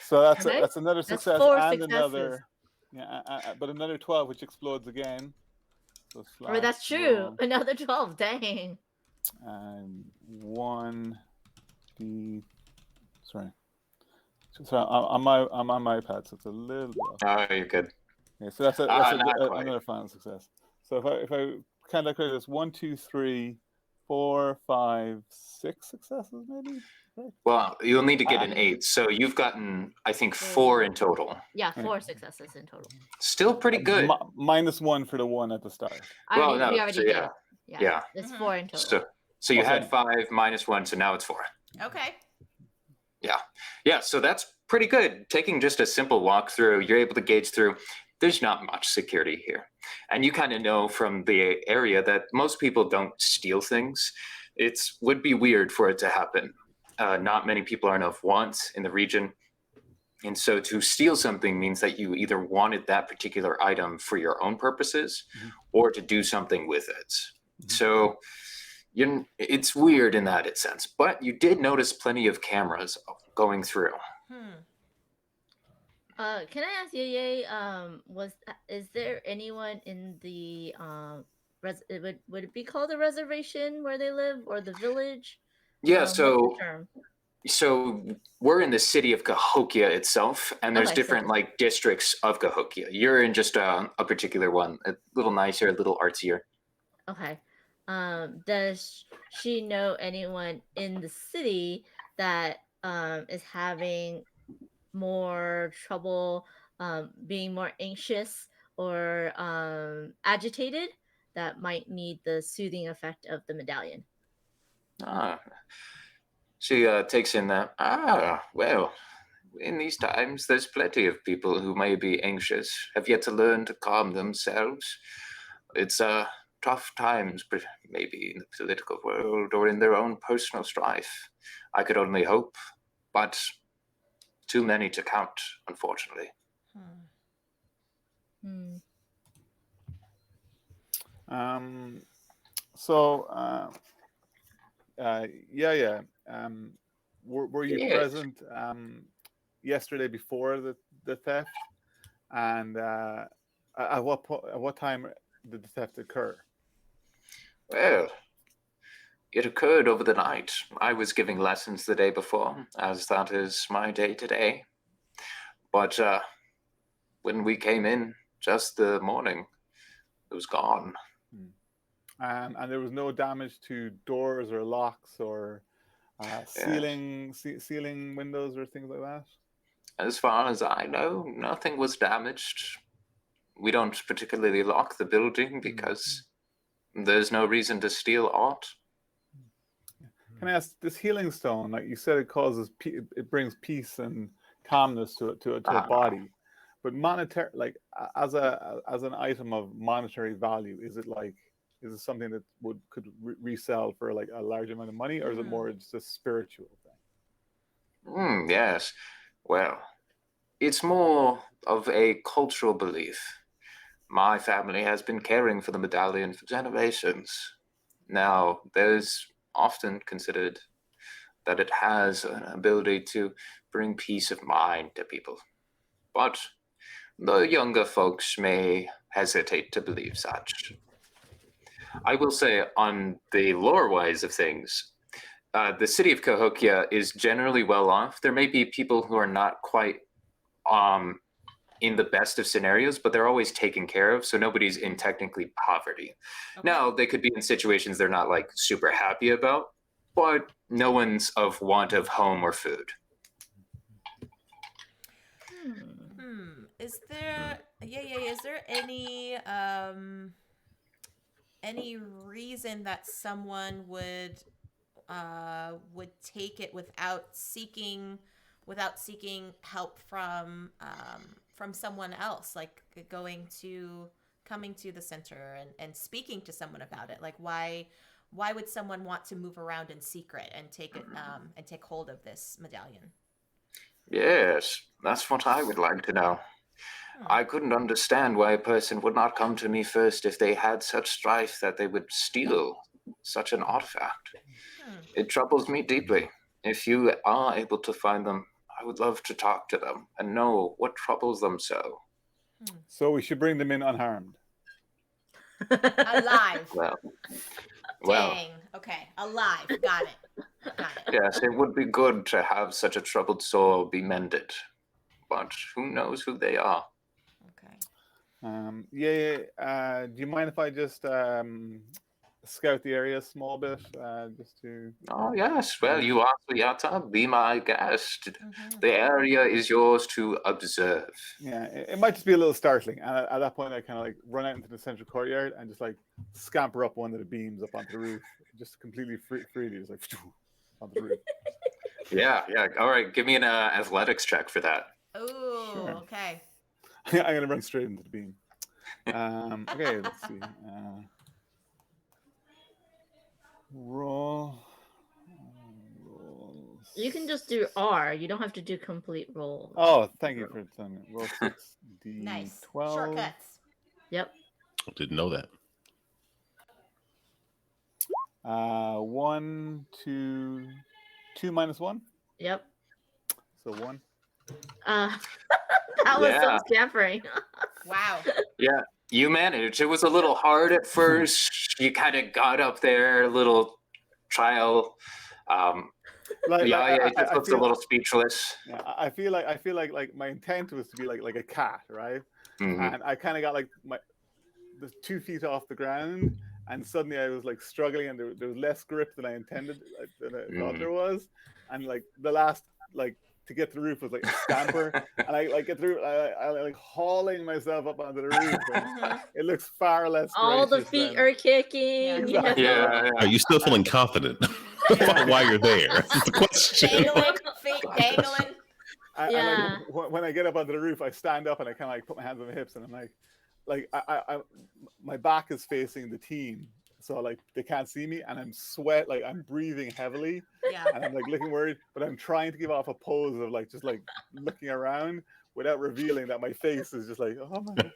So Okay. that's another That's success 4 and successes. another. Yeah, but another 12, which explodes again. So Right, that's slash true. roll, Another 12. Dang. and 1d. Sorry. So I'm on my iPad, so it's a little bit off. Oh, you're good. Yeah, so that's Not quite. another final success. So if I count that correctly, it's 1, 2, 3, 4, 5, 6 successes, maybe. Right? Well, you'll need to get an 8. So you've gotten, I think, 4 in total. Yeah, 4 successes in total. Still pretty good. Minus 1 for the 1 at the start. We no, already so did yeah. it. Yeah. Yeah. It's 4 in total. So you Okay. had 5 minus 1, so now it's 4. Okay. Yeah, so that's pretty good. Taking just a simple walkthrough, you're able to gauge through. There's not much security here. And you kind of know from the area that most people don't steal things. It would be weird for it to happen. Not many people are enough wants in the region. And so to steal something means that you either wanted that particular item for your own purposes or to do something with it. So it's weird in that sense. But you did notice plenty of cameras going through. Can I ask Yeye, is there anyone in the would it be called a reservation where they live or the village? Yeah, What's the so term? we're in the city of Cahokia itself, and there's Okay, different so- like districts of Cahokia. You're in just a particular one, a little nicer, a little artsier. Okay. Does she know anyone in the city that is having more trouble being more anxious or agitated, that might need the soothing effect of the medallion. Ah, she takes in that. Well, in these times, there's plenty of people who may be anxious, have yet to learn to calm themselves. It's tough times, maybe in the political world or in their own personal strife. I could only hope, but too many to count, unfortunately. Hmm. So, yeah. Were you Yes. present yesterday before the theft? And at what time did the theft occur? Well, it occurred over the night. I was giving lessons the day before, as that is my day today. But when we came in, just the morning, it was gone. And there was no damage to doors or locks or ceiling windows or things like that? As far as I know, nothing was damaged. We don't particularly lock the building because there's no reason to steal aught. Can I ask, this healing stone, like you said, it causes it brings peace and calmness to a body, but monetary, like as an item of monetary value, is it something that could resell for like a large amount of money, or is it more just a spiritual thing? Yes. Well, it's more of a cultural belief. My family has been caring for the medallion for generations. Now, there's often considered that it has an ability to bring peace of mind to people. But the younger folks may hesitate to believe such. I will say, on the lore-wise of things, the city of Cahokia is generally well off. There may be people who are not quite in the best of scenarios, but they're always taken care of, so nobody's in technically poverty. Okay. Now, they could be in situations they're not like super happy about, but no one's of want of home or food. Is there is there any reason that someone would take it without seeking help from someone else, like coming to the center and speaking to someone about it? Like, why would someone want to move around in secret and take it and take hold of this medallion? Yes, that's what I would like to know. I couldn't understand why a person would not come to me first if they had such strife that they would steal such an artifact. It troubles me deeply. If you are able to find them, I would love to talk to them and know what troubles them so. So we should bring them in unharmed. Alive. Well, Dang. Okay. Alive. Got it. yes, it would be good to have such a troubled soul be mended, but who knows who they are? Okay. Do you mind if I just scout the area a small bit, just to? Oh yes. Well, you are Suyata. Be my guest. The area is yours to observe. Yeah, it might just be a little startling. And at that point, I kind of like run out into the central courtyard and just like scamper up one of the beams up onto the roof, just completely freely, just like onto the roof. Yeah. All right, give me an athletics check for that. Oh, Sure. Okay. I'm gonna run straight into the beam. Okay, let's see. Roll. You can just do R. You don't have to do complete roll. Oh, thank you for telling me. Roll 6d12. Nice. Shortcuts. Yep. Didn't know that. 1, 2, 2 minus 1. Yep. So 1. That was some scampering. Wow. Yeah, you managed. It was a little hard at first. You kind of got up there, a little trial. It just looks a little speechless. Yeah, I feel like my intent was to be like a cat, right? And I kind of got like the 2 feet off the ground, and suddenly I was like struggling, and there was less grip than I intended, than I thought there was, and like the last like to get to the roof was like a scamper, and I like get through, I like hauling myself up onto the roof. And it looks far less. All the gracious feet than- are kicking. Exactly. Yeah. Are you still feeling confident while you're there? That's the question. Dangling, feet dangling. Yeah. Like, when I get up onto the roof, I stand up and I kind of like put my hands on my hips, and I'm like my back is facing the team, so like they can't see me, and I'm I'm breathing heavily, Yeah. and I'm like looking worried, but I'm trying to give off a pose of like just like looking around without revealing that my face is just like, oh my.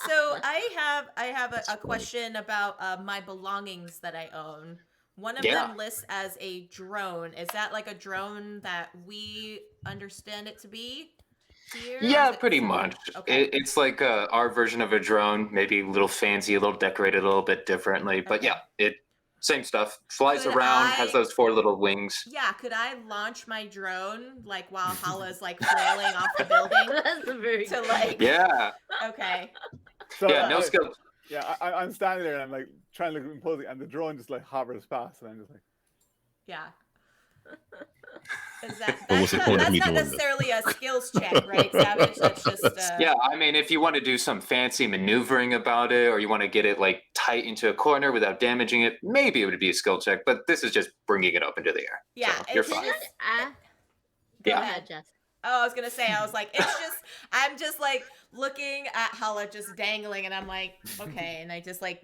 So I have a question about my belongings that I own. One of them lists as a drone. Is that like a drone that we understand it to be here? Yeah, Is it pretty similar? much. Okay. It's like our version of a drone, maybe a little fancy, a little decorated a little bit differently. But Okay. yeah, same stuff. Flies Could around, I- has those 4 little wings. Yeah, could I launch my drone like while Hala's like flailing off the building That's a very to like? Yeah. Okay. So, Yeah, no skill. Yeah, I'm standing there and I'm like trying to look imposing, and the drone just like hovers past, and I'm just like, Yeah. Is that, What was that's the not, point of that's me not doing this? necessarily a skills check, right, Savage? That's just Yeah, I mean, if you want to do some fancy maneuvering about it, or you want to get it like tight into a corner without damaging it, maybe it would be a skill check. But this is just bringing it up into the air. Yeah, so you're it's fine. just- Go Yeah. ahead, Jess. Oh, I was gonna say, I was like, I'm just like looking at Hala just dangling, and I'm like, okay, and I just like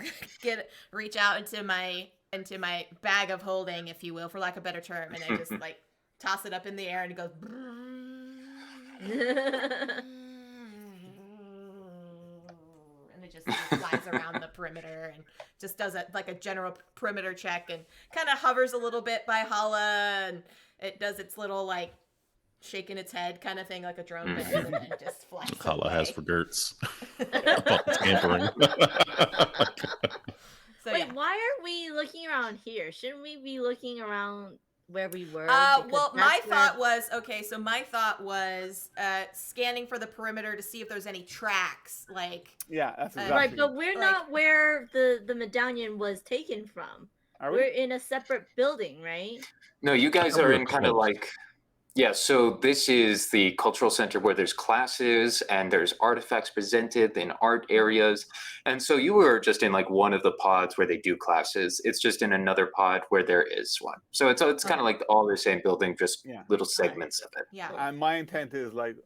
reach out into my bag of holding, if you will, for lack of a better term, and I just like toss it up in the air, and it goes, and it just flies around the perimeter and just does like a general perimeter check and kind of hovers a little bit by Hala, and it does its little like shaking its head kind of thing like a drone does, and then it just flies Kala has away. for Gertz. Tampering. So, Wait, yeah. why are we looking around here? Shouldn't we be looking around where we were? Well, Because my that's where- thought was okay. So my thought was scanning for the perimeter to see if there's any tracks. Like, yeah, that's exactly. Right, but we're like- not where the medallion was taken from. Are We're we? in a separate building, right? No, you guys thought are we were in kind of close. like, yeah, so this is the cultural center where there's classes and there's artifacts presented in art areas. And so you were just in like one of the pods where they do classes. It's just in another pod where there is one. So it's kind of like all the same building, just Yeah. little segments of it. yeah, And my intent is like,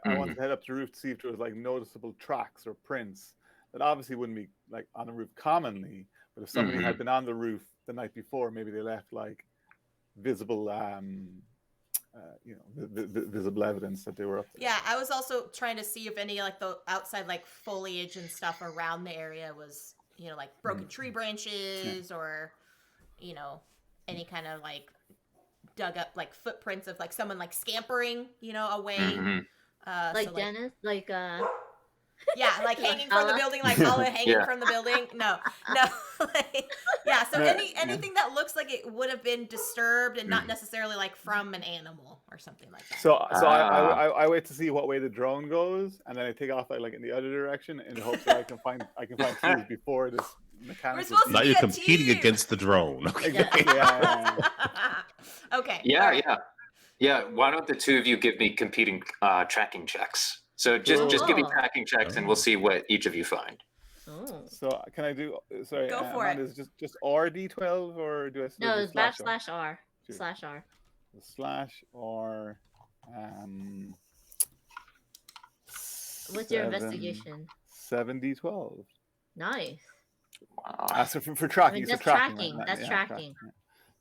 I want Mhm. to head up to the roof to see if there was like noticeable tracks or prints that obviously wouldn't be like on the roof commonly, but if somebody had been on the roof the night before, maybe they left like visible, visible evidence that they were up there. yeah. I was also trying to see if any like the outside like foliage and stuff around the area was, like broken tree branches or, any kind of like dug up like footprints of like someone like scampering, away. Mhm. Like so, Denis, like Yeah, like hanging from the Hala? building, like Hala hanging Yeah. from the building. No. Like, yeah, so No, anything that looks like it would have been disturbed and not necessarily like from an animal or something like that. So Ah. I wait to see what way the drone goes, and then I take off like in the other direction in the hopes that I can find clues before this mechanical. supposed to Now be you're a competing team. against the drone. Exactly. Yeah. Okay. Yeah, all right. yeah. Why don't the two of you give me competing tracking checks? So just give me Cool. tracking checks, and we'll see what each of you find. oh. So can I do? Sorry, Go for it. Amanda, is just R D12 or do I still No, do it's slash /R. Sure. /R. slash or What's your investigation? 7D12. Nice. Wow. So for tracking, that's so tracking. tracking, right? that's Yeah, tracking. Yeah.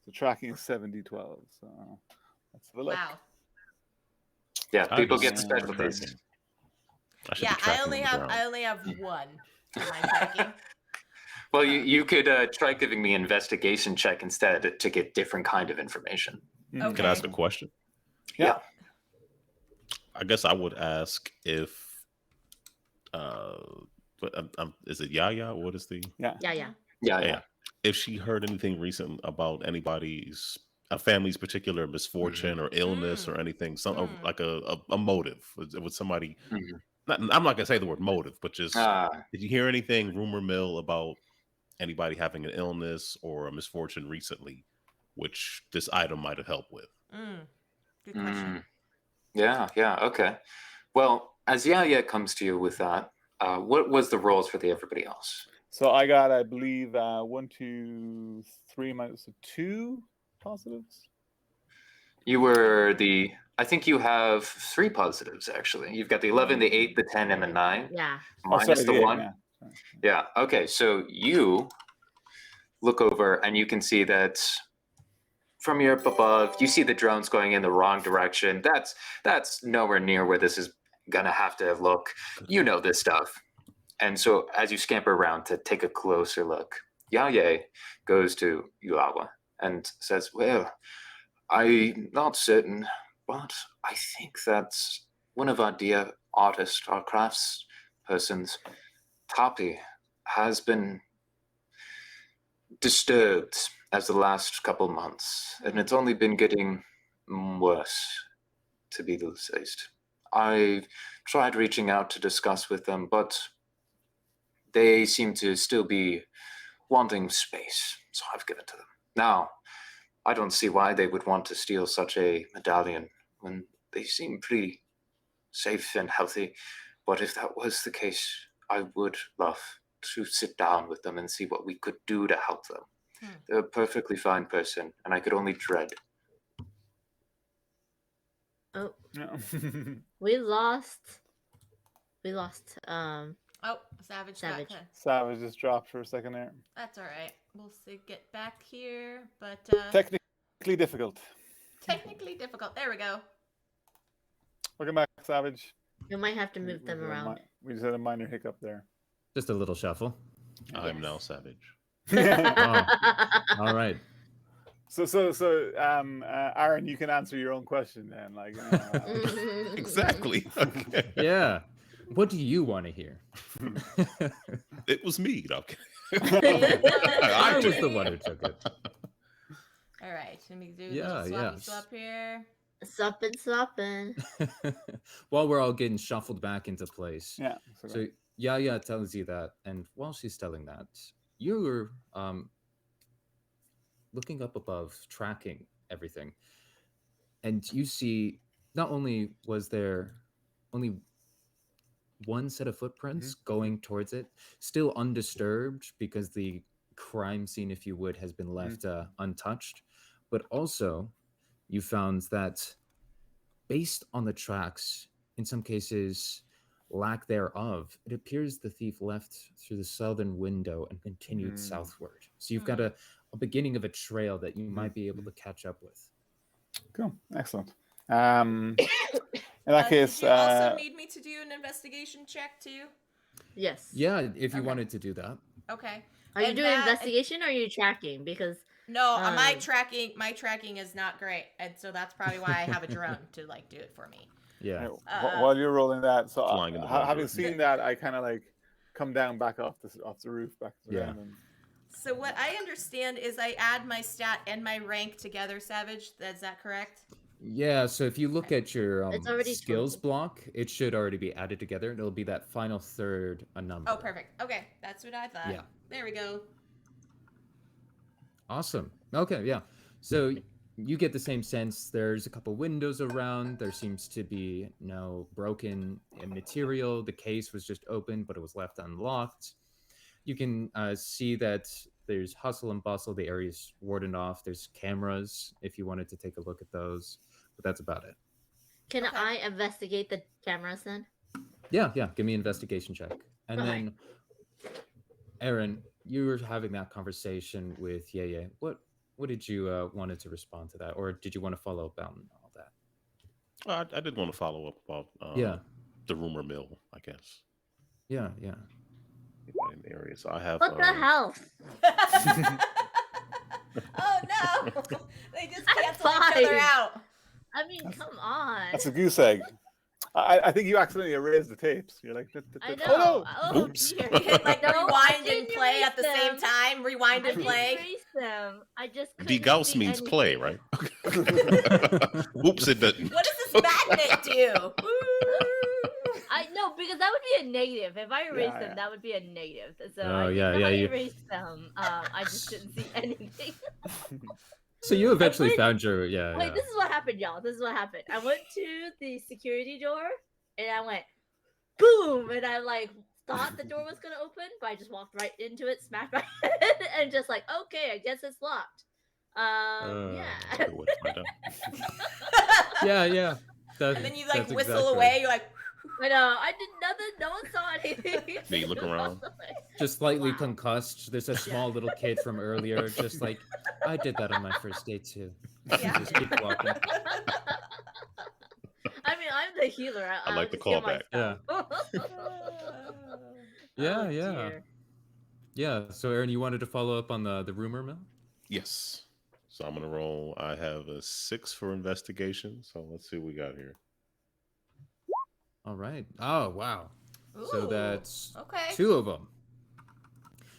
So tracking is 7D12. So let's have a look. Wow. Yeah, I people just get start specialties. tracking. I should Yeah, be I tracking only on the have ground. one for my tracking. Well, you could try giving me investigation check instead to get different kind of information. Okay. Can I ask a question? Yeah. I guess I would ask if, is it Yaya? What is the? Yeah. Yeah. Yeah. If she heard anything recent about a family's particular misfortune or illness or anything, like a motive. Was somebody? Mhm. I'm not gonna say the word motive, but just Ah. did you hear anything rumor mill about anybody having an illness or a misfortune recently, which this item might have helped with? Good question. Yeah, okay. Well, as Yaya comes to you with that, what was the rolls for everybody else? So I got, I believe, 1, 2, 3 minus 2 positives. You were I think you have 3 positives, actually. You've got the 11, the 8, the 10, and the 9. Yeah. Minus the 1. Yeah. Yeah, okay. So you look over and you can see that from your up above, you see the drones going in the wrong direction. That's nowhere near where this is gonna have to look. You know this stuff. And so as you scamper around to take a closer look, Yaye goes to Ulawa and says, well, I'm not certain, but I think that one of our dear artists, our crafts persons, Tapi, has been disturbed as the last couple months, and it's only been getting worse, to be the least. I tried reaching out to discuss with them, but they seem to still be wanting space, so I've given to them. Now, I don't see why they would want to steal such a medallion when they seem pretty safe and healthy, but if that was the case, I would love to sit down with them and see what we could do to help them. They're a perfectly fine person, and I could only dread. Oh, No. we lost. Oh, Savage. Savage. Savage just dropped for a second there. That's all right. We'll get back here, but Technically difficult. technically difficult. There we go. Welcome back, Savage. You might have to move them around. We just had a minor hiccup there. Just a little shuffle. I'm now savage. Oh, all right. So, Aaron, you can answer your own question then. Like, Exactly. Okay. Yeah. What do you want to hear? It was me. No, I was did. the one who took it. All right, let me do Yeah, the yeah. swap here. Suppin'. While we're all getting shuffled back into place. Yeah. So Yaya tells you that, and while she's telling that, you're looking up above, tracking everything, and you see not only was there only one set of footprints going towards it, still undisturbed because the crime scene, if you would, has been left untouched, but also you found that based on the tracks, in some cases lack thereof, it appears the thief left through the southern window and continued southward. So you've got a beginning of a trail that you might be able to catch up with. Cool. Excellent. In that case, do you also need me to do an investigation check too? Yes. Yeah, if you wanted to do that. Okay. Are you And doing that- investigation or are you tracking? Because No, my tracking is not great, and so that's probably why I have a drone to like do it for me. Yeah. while you're rolling that, so Flying in the having wrong seen that, I kind of like come down back off the roof back to the Yeah. ground. And... So what I understand is I add my stat and my rank together, Savage. Is that correct? Yeah, so if you look at your It's already skills total. block, it should already be added together. It'll be that final third a number. Oh, perfect. Okay, that's what I thought. Yeah. There we go. Awesome. Okay, yeah. So you get the same sense. There's a couple windows around. There seems to be no broken material. The case was just open, but it was left unlocked. You can see that there's hustle and bustle. The area's warded off. There's cameras if you wanted to take a look at those, but that's about it. can I investigate the cameras then? Yeah. Give me an investigation check. And Okay. then, Aaron, you were having that conversation with Yeye. What did you wanted to respond to that, or did you want to follow up on all that? I did want to follow up about the rumor mill, I guess. Yeah. In the area. So I have. What the hell? Oh no! They just I'm canceled each other fine. out. I mean, come on. That's a goose egg. I think you accidentally erased the tapes. You're like, I know. oh no! Oh, Oops. dear. You hit like the No, rewind I and didn't play at erase the same them. time. Rewind I and didn't play. erase them. I just The couldn't Gauss see means anything. play, right? Oops, it doesn't. What does this magnet do? I know because that would be a negative. If I erased Yeah, them, yeah. that would be a negative. So Oh, I yeah, did not you- erase them. I just didn't see anything. So you eventually went- found your Wait, yeah. this is what happened, y'all. This is what happened. I went to the security door and I went boom, and I like thought the door was gonna open, but I just walked right into it, smashed my head, and just like, okay, I guess it's locked. Yeah. Good way to find out. Yeah. And then you like that's whistle exactly away. right. You're like, I know. I did nothing. No one saw anything. Yeah, you look around. Just slightly Wow. concussed. There's a small little kid from earlier, just like I did that on my first date too. Yeah. Just keep walking. I mean, I'm the healer. I like the just heal callback. myself. Yeah, Oh, yeah. dear. Yeah. So Aaron, you wanted to follow up on the rumor mill? Yes. So I'm gonna roll. I have a 6 for investigation. So let's see what we got here. All right. Oh wow. So ooh, that's okay. 2 of them.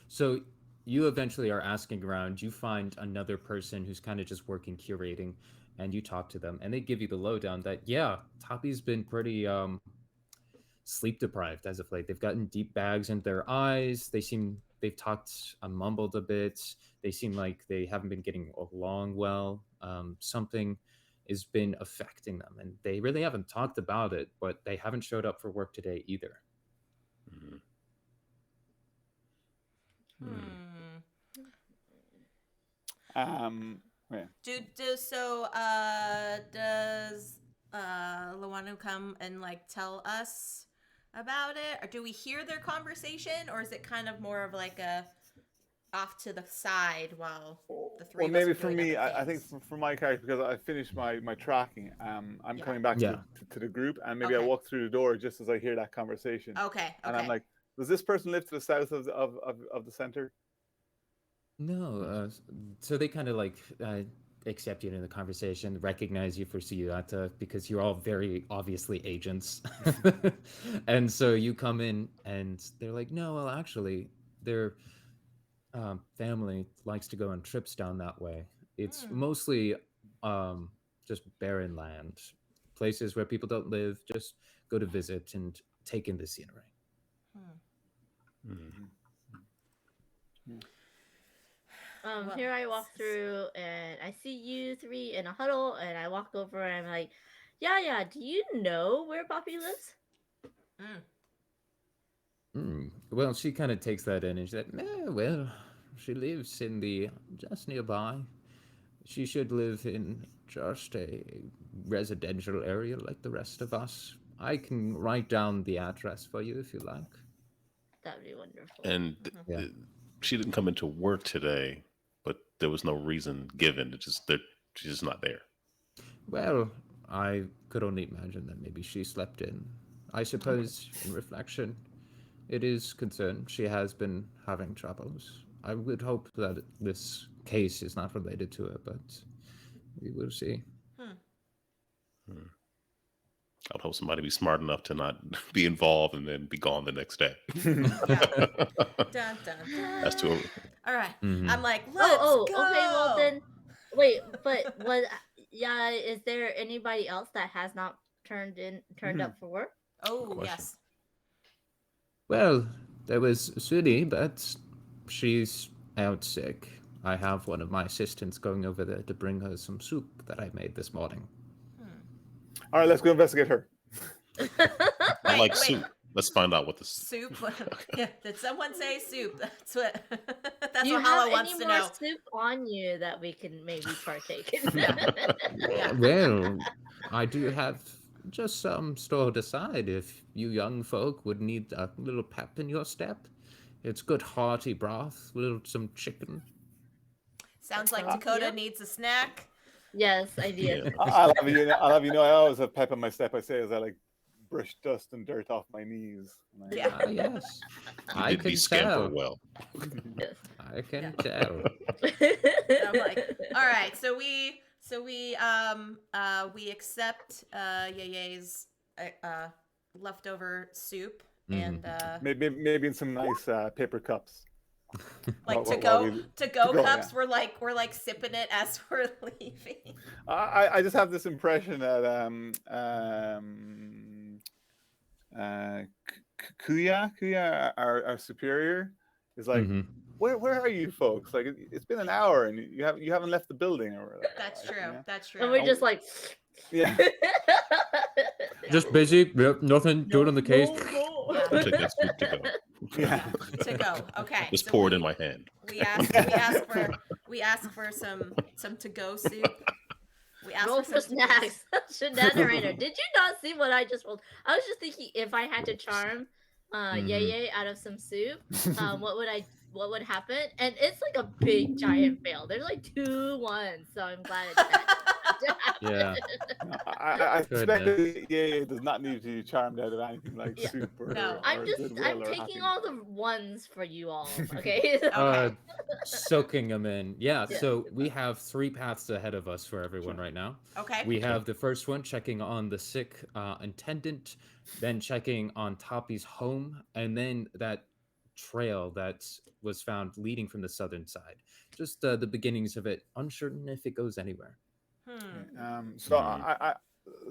So you eventually are asking around. You find another person who's kind of just working curating, and you talk to them, and they give you the lowdown that yeah, Toppy's been pretty sleep deprived as of late. They've gotten deep bags in their eyes. They've talked mumbled a bit. They seem like they haven't been getting along well. Something has been affecting them, and they really haven't talked about it, but they haven't showed up for work today either. Yeah. Does Luanu come and like tell us about it, or do we hear their conversation, or is it kind of more of like a off to the side while the three Well, of us maybe are for doing me, other I think things? for my character, because I finished my tracking, I'm Yeah. coming back Yeah. to the group, and maybe I Okay. walk through the door just as I hear that conversation, Okay. and I'm like, does this person live to the south of the center? No, so they kind of like accept you in the conversation, recognize you for Suyata because you're all very obviously agents. And so you come in and they're like, no, well, actually, their family likes to go on trips down that way. It's mostly just barren land, places where people don't live, just go to visit and take in the scenery. Well, Here I walk through and I see you 3 in a huddle, and I walk over and I'm like, yeah, do you know where Poppy lives? Well, she kind of takes that in and she's like, well, she lives in just nearby. She should live in just a residential area like the rest of us. I can write down the address for you if you like. That'd be wonderful. And she didn't come into work today, but there was no reason given. She's just not there. Well, I could only imagine that maybe she slept in. I suppose, in reflection, it is concerned. She has been having troubles. I would hope that this case is not related to her, but we will see. I'd hope somebody be smart enough to not be involved and then be gone the next day. Dun, dun, dun. That's too. All right. Mhm. I'm like, let's go. Okay, well then, wait, but is there anybody else that has not turned up for work? Oh, question. yes. Well, there was Sudi, but she's out sick. I have one of my assistants going over there to bring her some soup that I made this morning. All right, let's go investigate her. I like wait. soup. Let's find out what this. Soup? Yeah. Did someone say soup? That's what. That's Do you what have Hala wants any to more know. soup on you that we can maybe partake in? Yeah. Well, I do have just some stored aside if you young folk would need a little pep in your step. It's good hearty broth, some chicken. Sounds like Dakota needs a snack. Yes, I do. Yeah. I'll have you know, I always have pep on my step. I say as I like brush dust and dirt off my knees. Yeah. Ah, yes. I Did can he scamper tell. well? I can tell. And I'm like, all right, so we accept Yeye's leftover soup and Maybe in some nice paper cups. like While to go go, cups. yeah. We're like sipping it as we're leaving. I just have this impression that Kuya, our superior, is like where are you folks? Like it's been an hour and you haven't left the building or whatever. That's true. Yeah. That's true. And we're just like, Yeah. Just busy. Yep, nothing. Do it on the case. Yeah. I'll take that soup to go. Yeah. To go. Okay. Just so pour it we- in my hand. We ask for some to go soup. We ask roll for for some to-go snacks. Shenanigans. Did you not see what I just rolled? I was just thinking if I had to charm Yay out of some soup, what would happen? And it's like a big giant fail. There's like 2 1s, so I'm glad it's that. Yeah. I suspect Goodness. that yeah, does not need to be charmed out of anything like Yeah. soup or, No. or I'm goodwill or taking happiness. all the 1s for you all. Okay. Uh, soaking them in. Yeah. Yeah. So we have 3 paths ahead of us for everyone right now. Okay. We have the first one checking on the sick attendant, then checking on Toppy's home, and then that trail that was found leading from the southern side. Just the beginnings of it. Uncertain if it goes anywhere. So I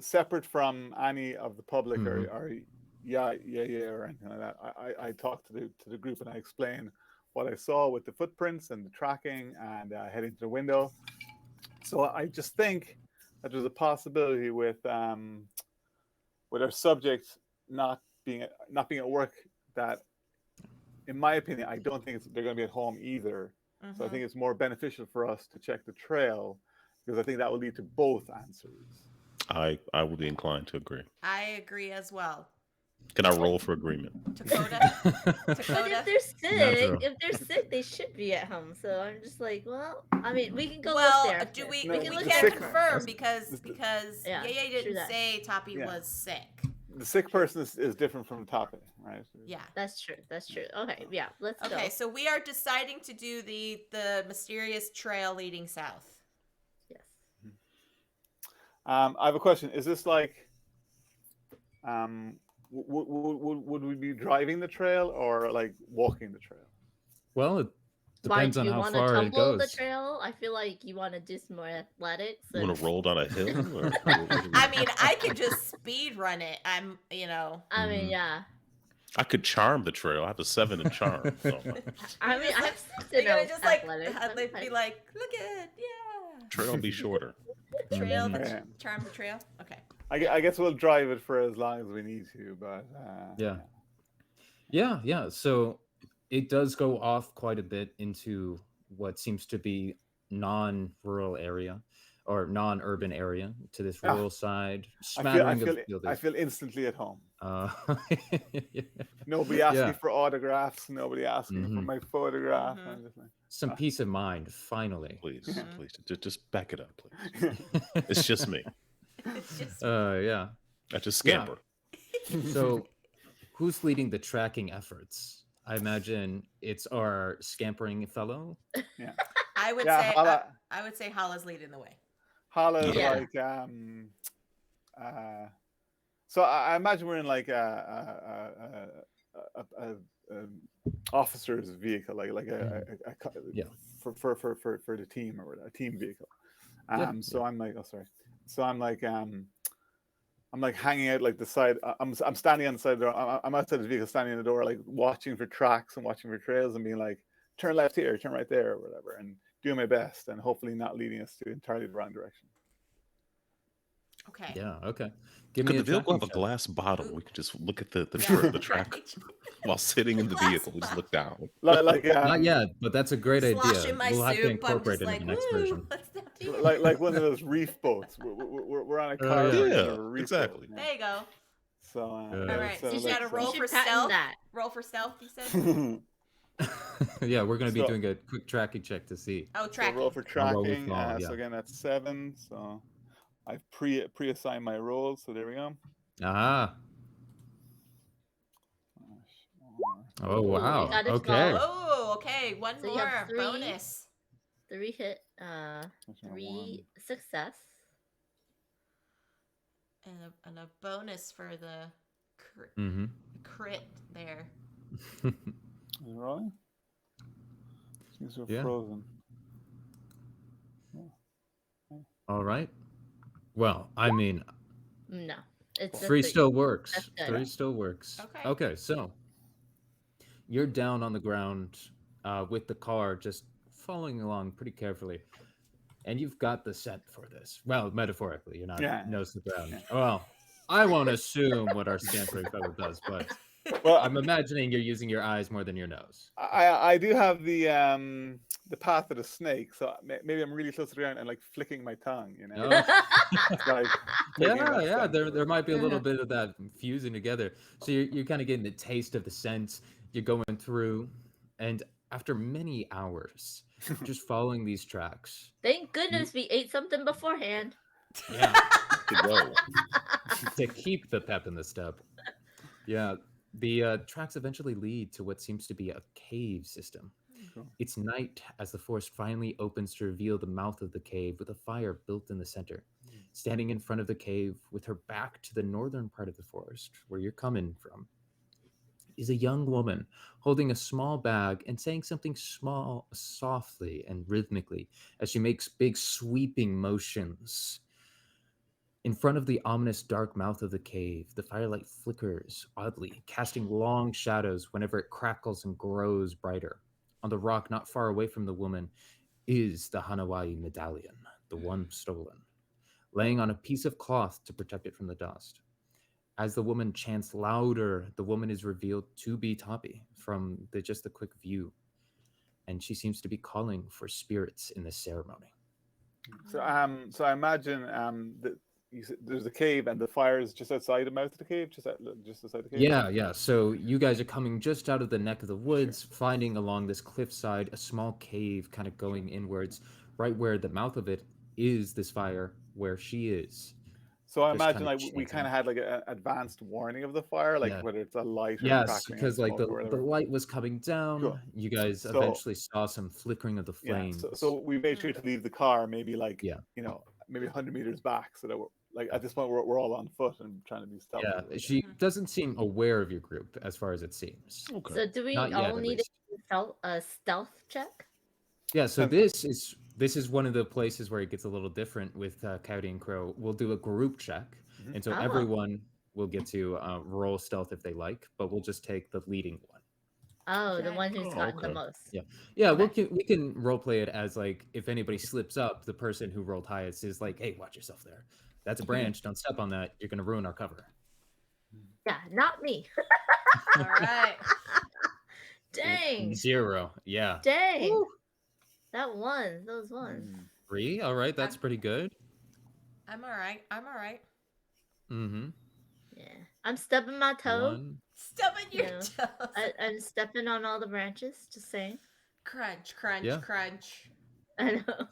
separate from any of the public Mhm. or yeah or anything like that. I talked to the group and I explained what I saw with the footprints and the tracking and heading to the window. So I just think that there's a possibility with our subject not being at work that, in my opinion, I don't think they're going to be at home either. So I think it's more beneficial for us to check the trail because I think that will lead to both answers. I would be inclined to agree. I agree as well. Can I roll for agreement? Dakota. But Dakota. if they're sick, they should be at home. So I'm just like, well, I mean, we can go Well, look there. do we? No, We the can't sick- confirm because Yeah, Yaya true didn't that. say Toppy Yeah. was sick. The sick person is different from the topic, right? Yeah. That's true. Okay, yeah, let's go. Okay, so we are deciding to do the mysterious trail leading south. Yes. I have a question. Is this like, would we be driving the trail or like walking the trail? Well, it Why depends do on you how want to far it tumble the goes. trail? I feel like you want to do some more athletics. You want and- to roll down a hill? Or, I mean, I could just speed run it. I mean, Mhm. yeah. I could charm the trail. I have a 7 in charm. So I mean, I have You're 6 gonna in just like athletics. be like, look at yeah. trail be shorter. Trail, Mhm. Yeah. charm the trail. Okay. I guess we'll drive it for as long as we need to, but Yeah. So it does go off quite a bit into what seems to be non-rural area or non-urban area to this Ah, rural side. I Smattering feel of buildings. I feel instantly at home. Uh, Nobody asked Yeah. me for autographs. Nobody asked me for Mhm. my photograph. Mhm. I'm just like, Some peace of mind, finally. Please, Mhm. please, just back it up, please. It's just me. It's just Yeah. I just Yeah. scamper. So, who's leading the tracking efforts? I imagine it's our scampering fellow. I would Yeah, say Hala- I would say Hala's leading the way. Hala's Yeah. like so I imagine we're in like a officer's vehicle, like a Yeah. for the team or whatever, a team vehicle. Yeah. So I'm like, oh sorry. So I'm like hanging out like the side. I'm standing on the side of the door. I'm outside the vehicle, standing in the door, like watching for tracks and watching for trails and being like, turn left here, turn right there, or whatever, and doing my best and hopefully not leading us to entirely the wrong direction. Okay. Yeah. Okay. Give Could me the a vehicle have a tracking check. glass bottom? We could just look at the Yeah. track Right. while sitting in the Glass vehicle. Just look down. Like Not yet, but that's a great Sloshing idea. my We'll have to soup. I'm incorporate just it like, in the next woo, version. what's that do? like one of those reef boats. We're on a car. yeah. ride, Yeah, a reef exactly. boat, There you go. So All All right. so So you got to let's, roll You for should patent stealth. that. Roll for stealth. You said. Yeah, we're going to be So- doing a quick tracking check to see. Oh, So tracking. roll for I'll roll with tracking. all, So yeah. again, that's 7. So I've pre-assigned my rolls. So there we go. Ah. Oh, Ooh, wow. you got it Okay. small. Oh, okay. One So you more have 3. bonus. 3 hit, That's my 3 success. And a bonus for the Mm-hmm. crit there. Is it rolling? Seems to have Yeah. frozen. All right. Well, I mean, No, it's a 3 3. still works. That's good. 3 still works. Okay. Okay, so you're down on the ground. with the car just following along pretty carefully. And you've got the scent for this. Well, metaphorically, you're not nose to the ground. Yeah. Well, I won't assume what our scampering fellow does, but Well, I'm imagining you're using your eyes more than your nose. I do have the path of the snake, so maybe I'm really close to the ground and like flicking my tongue, you know. Oh. It's like taking that Yeah, scent. there might be a little bit of that fusing together. So you're kind of getting the taste of the scent. You're going through, and after many hours, just following these tracks. Thank goodness we ate something beforehand. Yeah, To go. to keep the pep in the step. Yeah, the tracks eventually lead to what seems to be a cave system. Cool. It's night as the forest finally opens to reveal the mouth of the cave with a fire built in the center. Standing in front of the cave with her back to the northern part of the forest, where you're coming from, is a young woman holding a small bag and saying something small, softly and rhythmically as she makes big sweeping motions. In front of the ominous dark mouth of the cave, the firelight flickers oddly, casting long shadows whenever it crackles and grows brighter. On the rock not far away from the woman is the Hanawai medallion, the one stolen, laying on a piece of cloth to protect it from the dust. As the woman chants louder, the woman is revealed to be Toppy from just the quick view. And she seems to be calling for spirits in this ceremony. So I imagine that there's a cave and the fire is just outside the mouth of the cave, just outside the cave. Yeah. So you guys are coming just out of the neck of the woods, finding along this cliffside a small cave kind of going inwards, right where the mouth of it is this fire where she is. So I Just imagine kinda like we kind of had like an advanced warning of the fire, like whether it's a light or Yes, crackling or because like smoke or the whatever. light was coming down. Cool. You guys So- eventually saw some flickering of the Yeah. flames. So we made sure to leave the car maybe like Yeah. maybe 100 meters back, so that we're like at this point we're all on foot and trying to be stealthy. Yeah, she doesn't seem aware of your group as far as it seems. Okay. So do we Not yet, all at need least. a stealth check? Yeah, so Um, this is one of the places where it gets a little different with Coyote and Crow. We'll do a group check, and so Oh. everyone will get to roll stealth if they like, but we'll just take the leading one. Oh, the Okay. one who's Oh, gotten the okay. most. Yeah, Okay. we can role play it as like if anybody slips up, the person who rolled highest is like, hey, watch yourself there. That's a branch. Don't step on that. You're gonna ruin our cover. Yeah, not me. All right. Dang. 0. Yeah. Dang. Woo. Those ones. 3. All right, that's pretty good. I'm all right. Mm-hmm. Yeah. I'm stepping my toe. 1. Stubbing your Yeah. toes. I'm stepping on all the branches, just saying. Crunch, crunch, Yeah. crunch. I know.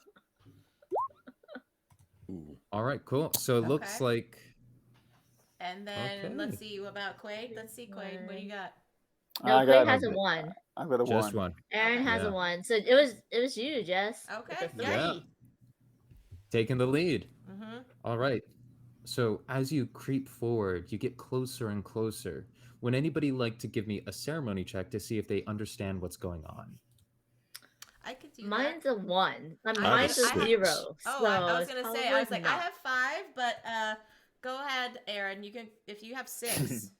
Ooh. All right, cool. So it looks Okay. like And then Okay. let's see, what about Quaid? Let's see, Quaid. What do you got? No, I Clay got has a- a 1. I've got a just one. one. Aaron has Yeah. a 1. So it was you, Jess. with Okay, the 3. yeah. Taking the lead. Mm-hmm. All right. So as you creep forward, you get closer and closer. Would anybody like to give me a ceremony check to see if they understand what's going on? I could do Mine's that. a 1. have Mine's a a 0. 6. Oh, so I was it's gonna say, I was probably like, I not. have 5, but go ahead, Aaron. You can if you have 6.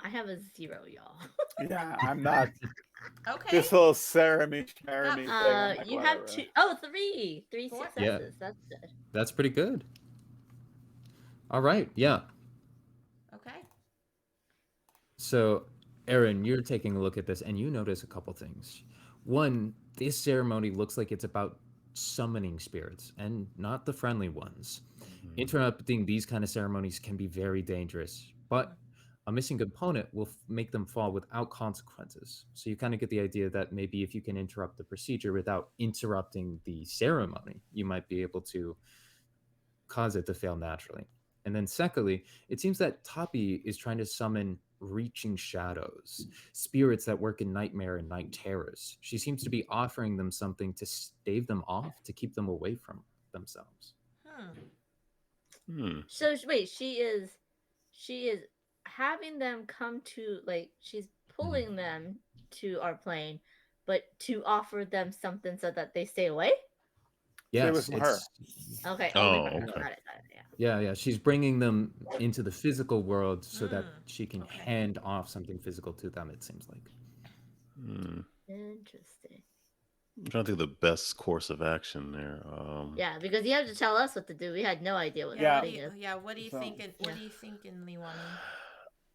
I have a 0, y'all. Yeah, I'm not. Okay. This whole ceremony thing. I'm like, You have whatever. 2. Oh, 3. 3 Four? successes. That's good. That's pretty good. All right. Yeah. Okay. So, Aaron, you're taking a look at this and you notice a couple things. One, this ceremony looks like it's about summoning spirits and not the friendly ones. Interrupting these kind of ceremonies can be very dangerous, but a missing component will make them fall without consequences. So you kind of get the idea that maybe if you can interrupt the procedure without interrupting the ceremony, you might be able to cause it to fail naturally. And then secondly, it seems that Toppy is trying to summon reaching shadows, spirits that work in nightmare and night terrors. She seems to be offering them something to stave them off, to keep them away from themselves. Hmm. So wait, she is having them come to, like, she's pulling them to our plane, but to offer them something so that they stay away? Yes, was from her. Okay. Oh, only her. okay. Got it. Yeah. Yeah. She's bringing them into the physical world so that Mm, she can okay. hand off something physical to them, it seems like. Interesting. I'm trying to think of the best course of action there. Yeah, because you have to tell us what to do. We had no idea what Yeah. the thing is. What are you So- thinking? What are you thinking, Liwani?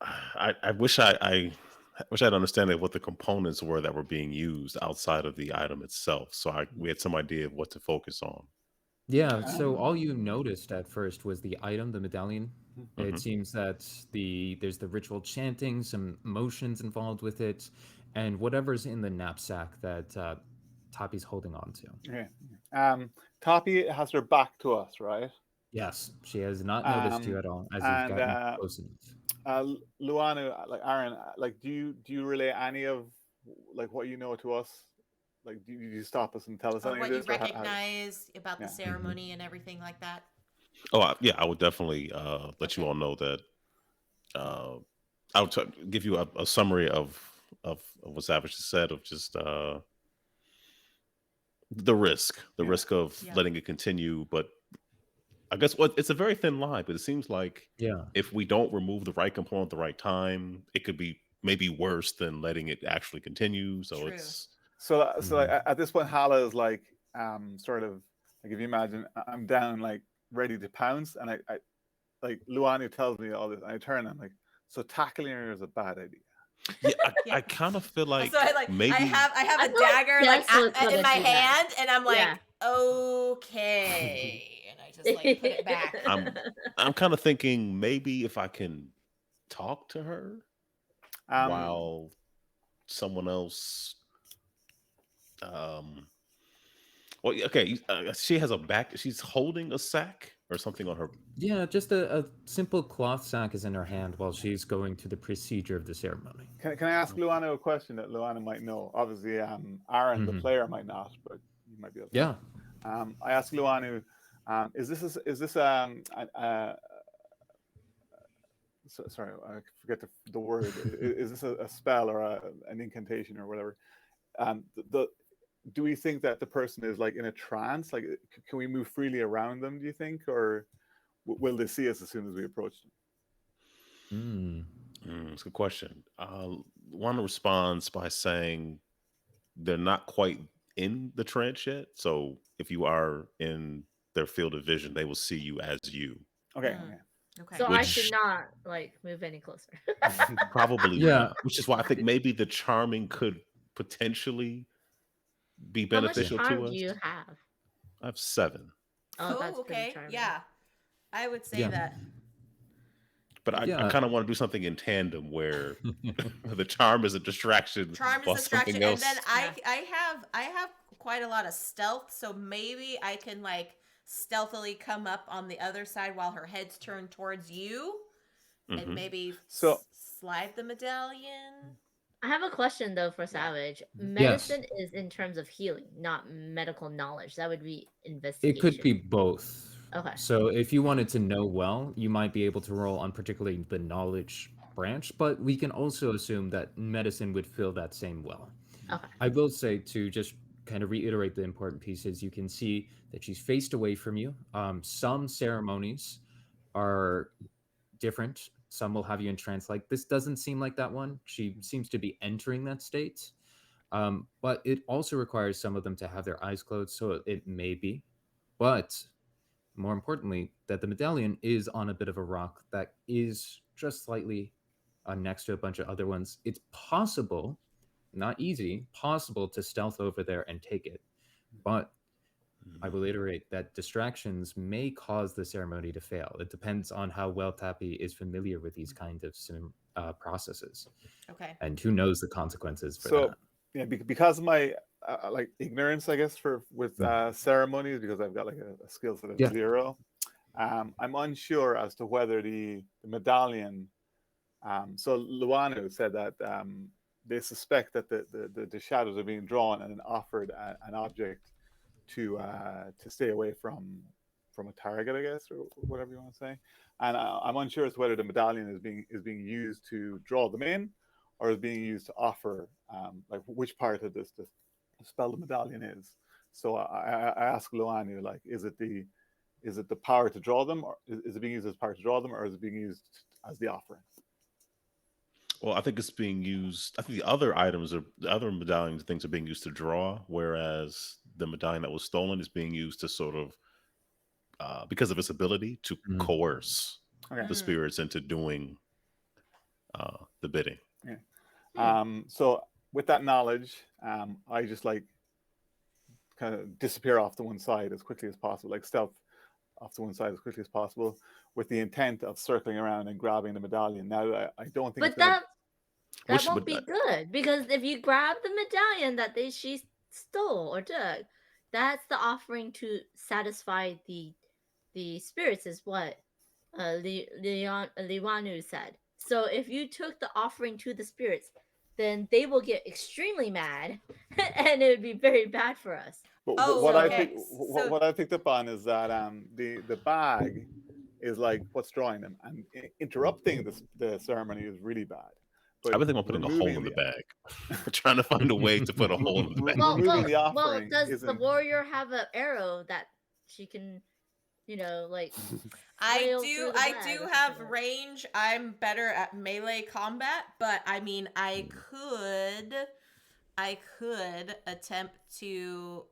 I wish I wish I had understanding of what the components were that were being used outside of the item itself, so we had some idea of what to focus on. Yeah, so all you noticed at first was the item, the medallion. It Mhm. seems that there's the ritual chanting, some emotions involved with it, and whatever's in the knapsack that Toppy's holding on to. Okay. Toppy has her back to us, right? Yes, she has not noticed you at all as you've And gotten close enough. Luanu, like Aaron, like do you relay any of like what you know to us? Like do you stop us and tell us Or any what of you this? Or recognize about the Yeah. ceremony and everything like that? Oh, yeah, I would definitely let you Okay. all know that. I would give you a summary of what Savage just said, of just the risk of Yeah. letting it continue. But I guess it's a very thin line, but it seems like Yeah. if we don't remove the right component at the right time, it could be maybe worse than letting it actually continue. So True. it's So like, at this point, Hala is like sort of like, if you imagine I'm down like ready to pounce, and I like Luanu tells me all this, and I turn and I'm like, so tackling her is a bad idea. yeah, Yeah. I kind of feel like So I maybe have I a feel like dagger like Jess was in gonna my do that. hand, and I'm like, Yeah. okay, and I just like put it back. I'm kind of thinking maybe if I can talk to her while someone else well, okay, she has a back, she's holding a sack or something on her. Yeah, just a simple cloth sack is in her hand while she's going through the procedure of the ceremony. Can I ask Luana a question that Luana might know? Obviously, Aaron, the player, might not, but you might be able to. Yeah. I asked Luana, is this sorry, I forget the word. Is this a spell or an incantation or whatever? Do we think that the person is like in a trance? Like, can we move freely around them, do you think? Or will they see us as soon as we approach them? It's a good question. One responds by saying they're not quite in the trance yet. So if you are in their field of vision, they will see you as you. Okay. Okay. So I should not like move any closer. Probably Yeah. not. Which is why I think maybe the charming could potentially be beneficial How much to charm us. do you have? I have 7. Oh, that's pretty okay. charming. Yeah, I would say that. But I kind of want to do something in tandem where the charm is a distraction. Charm is while a distraction, something else... and then I have quite a lot of stealth, so maybe I can like stealthily come up on the other side while her head's turned towards you, and maybe slide the medallion. I have a question though for Savage. Medicine is in terms of healing, not medical knowledge. That would be investigation. It could be both. Okay. So if you wanted to know well, you might be able to roll on particularly the knowledge branch, but we can also assume that medicine would fill that same well. Okay. I will say, to just kind of reiterate the important pieces, you can see that she's faced away from you. Some ceremonies are different. Some will have you in trance. Like, this doesn't seem like that one. She seems to be entering that state. But it also requires some of them to have their eyes closed, so it may be. But more importantly, that the medallion is on a bit of a rock that is just slightly next to a bunch of other ones. It's possible, not easy, possible to stealth over there and take it. But I will iterate that distractions may cause the ceremony to fail. It depends on how well Tappy is familiar with these kind of processes. Okay. And who knows the consequences for that. Yeah, because of my like ignorance, I guess, with ceremonies, because I've got like a skill set of 0. I'm unsure as to whether the medallion. So Luanu said that they suspect that the shadows are being drawn and then offered an object to stay away from a target, I guess, or whatever you want to say. And I'm unsure as to whether the medallion is being used to draw them in, or is being used to offer like which part of this the spell the medallion is. So I asked Luanu, like, is it the Is it the power to draw them, or is it being used as power to draw them, or is it being used as the offering? Well, I think it's being used. I think the other items are the other medallions things are being used to draw, whereas the medallion that was stolen is being used to sort of because of its ability to coerce Okay. the spirits into doing the bidding. Yeah. So with that knowledge, I just like kind of disappear off to one side as quickly as possible, like stealth off to one side as quickly as possible, with the intent of circling around and grabbing the medallion. Now, I don't think. But it's gonna... that won't be good, because if you grab the medallion that she stole or took, that's the offering to satisfy the spirits, is what Liwanu said. So if you took the offering to the spirits, then they will get extremely mad, and it would be very bad for us. But what I picked up on is that the bag is like what's drawing them, and interrupting the ceremony is really bad. But I would think I'm putting a hole in the bag. Trying to find a way to put a hole in the bag. Well, does the warrior have an arrow that she can, like? I do have range. I'm better at melee combat, but I mean, I could attempt to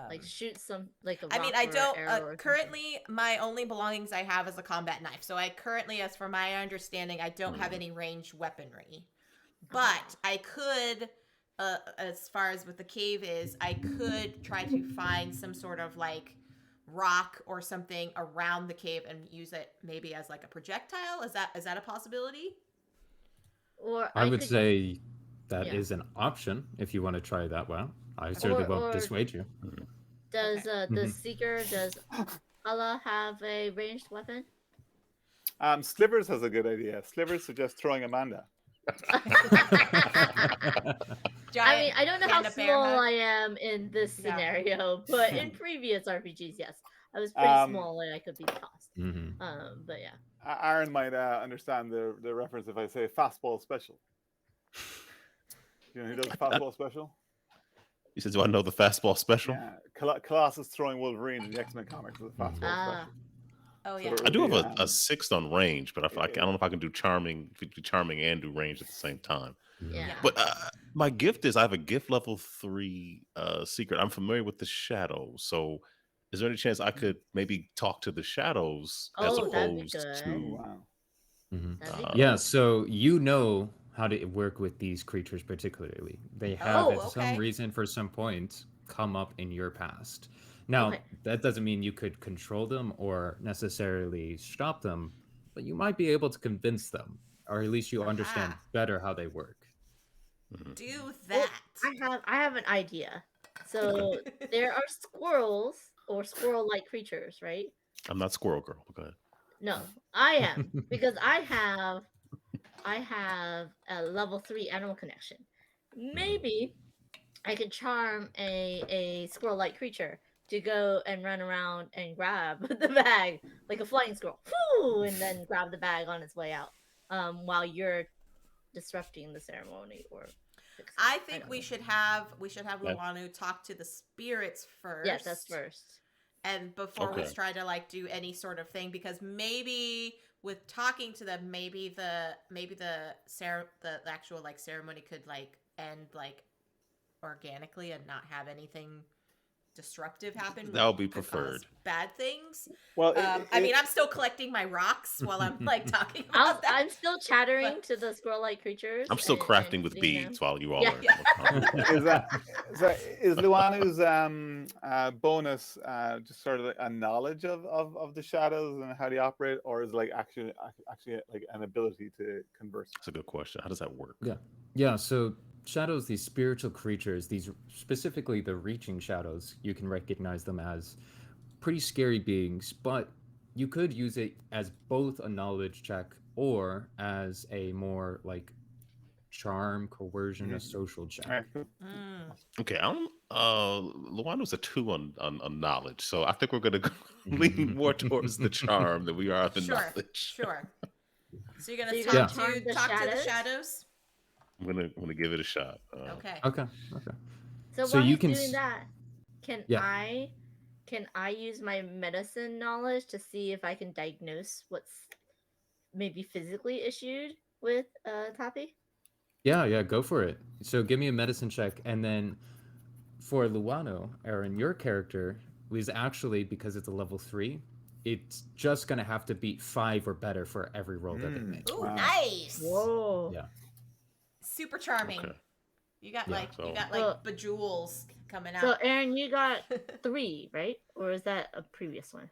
like shoot some like a rock. I mean, I don't arrow currently. My only belongings I have is a combat knife. So I currently, as for my understanding, I don't have any ranged weaponry. But I could, as far as what the cave is, I could try to find some sort of like rock or something around the cave and use it maybe as like a projectile. Is that a possibility? Or I would say that is an option if you want to try that well. I certainly won't dissuade you. Does the Seeker, does Allah have a ranged weapon? Slivers has a good idea. Slivers suggests throwing Amanda. I mean, I don't know how small I am in this scenario, but in previous RPGs, yes, I was pretty small and I could be tossed. But yeah, Aaron might understand the reference if I say fastball special. You know who does the fastball special? You said, do I know the fastball special? Yeah, Colossus throwing Wolverine in the X-Men comics is a fastball special. Oh yeah. I do have a 6th on range, but I don't know if I can do charming and do range at the same time. Yeah. But my gift is I have a gift level 3 secret. I'm familiar with the shadows, so is there any chance I could maybe talk to the shadows as opposed to? Yeah. So how to work with these creatures particularly. They have at some reason for some point come up in your past. Now, that doesn't mean you could control them or necessarily stop them, but you might be able to convince them, or at least you understand better how they work. Do that. I have an idea. So there are squirrels or squirrel-like creatures, right? I'm not Squirrel Girl. Go ahead. No, I am, because I have a level 3 animal connection. Maybe I could charm a squirrel-like creature to go and run around and grab the bag like a flying squirrel, and then grab the bag on its way out, while you're disrupting the ceremony. Or I think we should have Luanu talk to the spirits first. Yes, that's first. And before we try to like do any sort of thing, because maybe with talking to them, maybe the actual like ceremony could like end like organically and not have anything disruptive happen. That would be preferred. Bad things. Well, I mean, I'm still collecting my rocks while I'm like talking about that. I'm still chattering to the squirrel-like creatures. I'm still crafting with beads while you all are. Is Luanu's bonus just sort of a knowledge of the shadows and how they operate, or is it like actually like an ability to converse? That's a good question. How does that work? Yeah. So shadows, these spiritual creatures, these specifically the reaching shadows, you can recognize them as pretty scary beings, but you could use it as both a knowledge check or as a more like charm, coercion, a social check. Okay, Luanu's a 2 on knowledge, so I think we're gonna lean more towards the charm than we are the knowledge. Sure. So you're gonna talk to the shadows? I'm gonna give it a shot. Okay. So while he's doing that, can can I use my medicine knowledge to see if I can diagnose what's maybe physically issued with Tapi? Yeah, go for it. So give me a medicine check, and then for Luano, Aaron, your character was actually, because it's a level 3, it's just gonna have to beat 5 or better for every roll that they make. Ooh, nice. Whoa. Yeah. Super charming. Okay. You got Yeah, like you so- got like bejewels coming out. So Aaron, you got 3, right? Or is that a previous one?